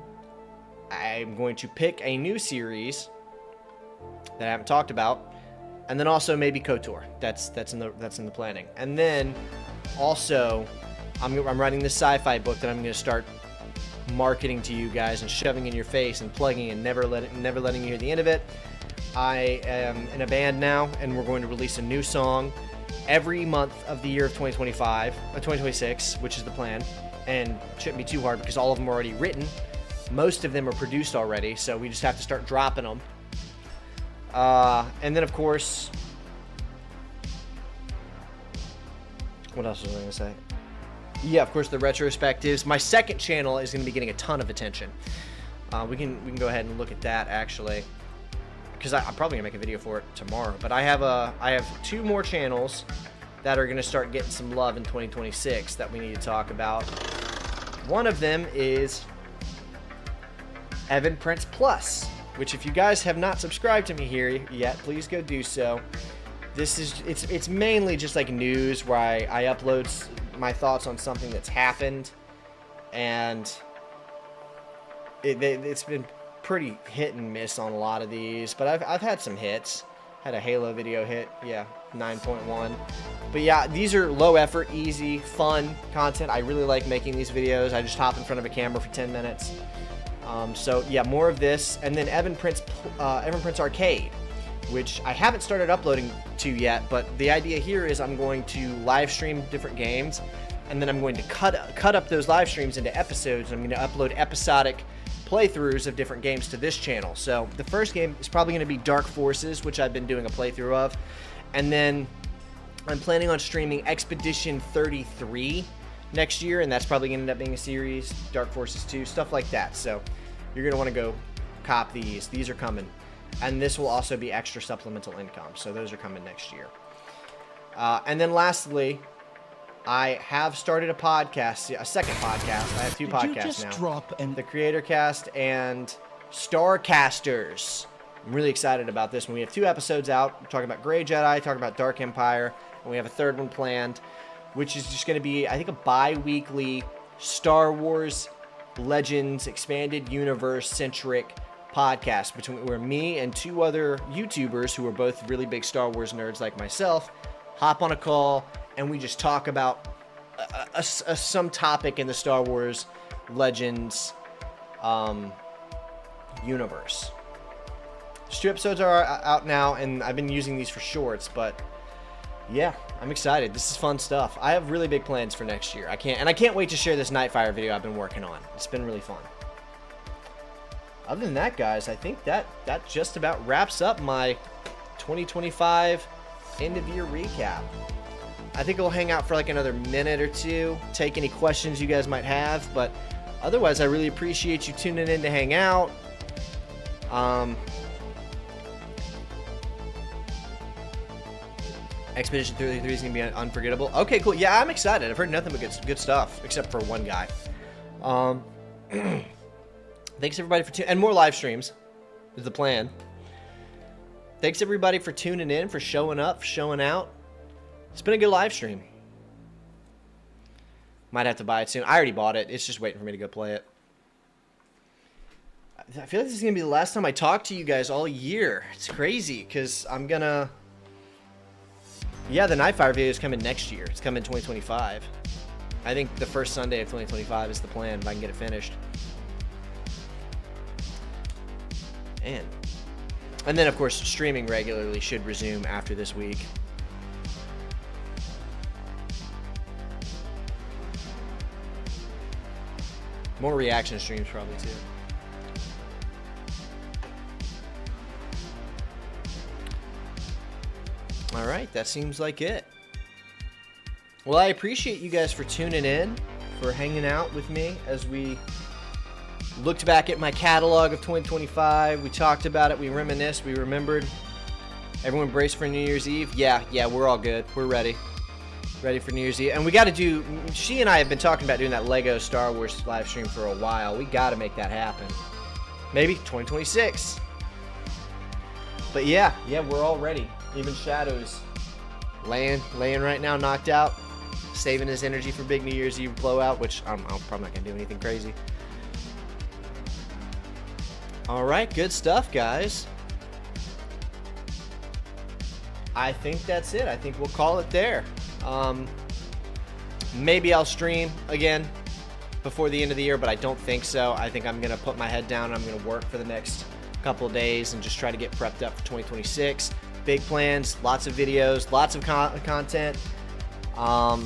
I'm going to pick a new series that I haven't talked about. And then also maybe KOTOR. That's in the planning. And then also I'm writing this sci-fi book that I'm going to start marketing to you guys and shoving in your face and plugging and never letting you hear the end of it. I am in a band now, and we're going to release a new song every month of the year of 2026, which is the plan. And it shouldn't be too hard because all of them are already written. Most of them are produced already, so we just have to start dropping them. And then of course, what else was I going to say? Yeah, of course, the retrospectives. My second channel is going to be getting a ton of attention. We can go ahead and look at that actually, because I'm probably gonna make a video for it tomorrow. But I have 2 more channels that are going to start getting some love in 2026 that we need to talk about. One of them is Evan Prince Plus, which if you guys have not subscribed to me here yet, please go do so. It's mainly just like news where I upload my thoughts on something that's happened, and it's been pretty hit and miss on a lot of these, but I've had some hits. Had a Halo video hit, yeah, 9.1. But yeah, these are low effort, easy, fun content. I really like making these videos. I just hop in front of a camera for 10 minutes. So yeah, more of this, and then Evan Prince Arcade, which I haven't started uploading to yet, but the idea here is I'm going to live stream different games, and then I'm going to cut up those live streams into episodes, and I'm going to upload episodic playthroughs of different games to this channel. So the first game is probably going to be Dark Forces, which I've been doing a playthrough of, and then I'm planning on streaming Expedition 33 next year, and that's probably going to end up being a series, Dark Forces 2, stuff like that. So you're going to want to go cop these. These are coming. And this will also be extra supplemental income. So those are coming next year. And then lastly, I have started a podcast, a second podcast. I have 2 podcasts now. The Creator Cast and Starcasters. I'm really excited about this one. We have 2 episodes out. We're talking about Grey Jedi, talking about Dark Empire, and we have a 3rd one planned, which is just going to be, I think, a bi-weekly Star Wars Legends Expanded Universe-centric podcast between where me and 2 other YouTubers who are both really big Star Wars nerds like myself hop on a call, and we just talk about some topic in the Star Wars Legends universe. These 2 episodes are out now, and I've been using these for shorts, but yeah, I'm excited. This is fun stuff. I have really big plans for next year. I can't wait to share this Nightfire video I've been working on. It's been really fun. Other than that, guys, I think that just about wraps up my 2025 end of year recap. I think we'll hang out for like another minute or two, take any questions you guys might have, but otherwise I really appreciate you tuning in to hang out. Expedition 33 is going to be unforgettable. Okay, cool. Yeah, I'm excited. I've heard nothing but good stuff, except for one guy. Thanks everybody for tuning, and more live streams is the plan. Thanks everybody for tuning in, for showing up, showing out. It's been a good live stream. Might have to buy it soon. I already bought it. It's just waiting for me to go play it. I feel like this is going to be the last time I talk to you guys all year. It's crazy, because I'm going to... Yeah, the Nightfire video is coming next year. It's coming 2025. I think the first Sunday of 2025 is the plan, if I can get it finished. And then, of course, streaming regularly should resume after this week. More reaction streams probably, too. All right, that seems like it. Well, I appreciate you guys for tuning in, for hanging out with me as we looked back at my catalog of 2025. We talked about it. We reminisced. We remembered. Everyone brace for New Year's Eve? Yeah, we're all good. We're ready. Ready for New Year's Eve. And we got to do... She and I have been talking about doing that Lego Star Wars live stream for a while. We got to make that happen. Maybe 2026. But yeah, we're all ready. Even Shadow's laying right now, knocked out. Saving his energy for big New Year's Eve blowout, which I'm probably not going to do anything crazy. All right, good stuff, guys. I think that's it. I think we'll call it there. Maybe I'll stream again before the end of the year, but I don't think so. I think I'm going to put my head down and I'm going to work for the next couple of days and just try to get prepped up for 2026. Big plans, lots of videos, lots of content. I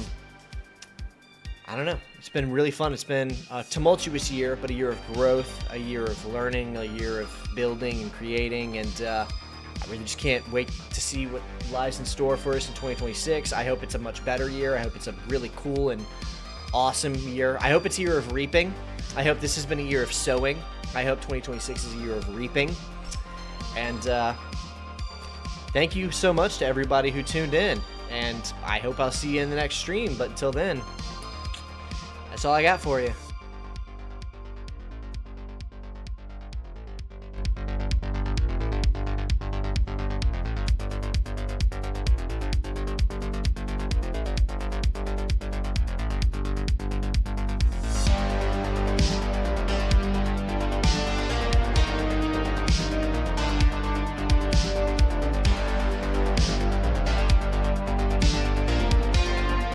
don't know. It's been really fun. It's been a tumultuous year, but a year of growth, a year of learning, a year of building and creating, and I really just can't wait to see what lies in store for us in 2026. I hope it's a much better year. I hope it's a really cool and awesome year. I hope it's a year of reaping. I hope this has been a year of sowing. I hope 2026 is a year of reaping. And thank you so much to everybody who tuned in. And I hope I'll see you in the next stream. But until then, that's all I got for you.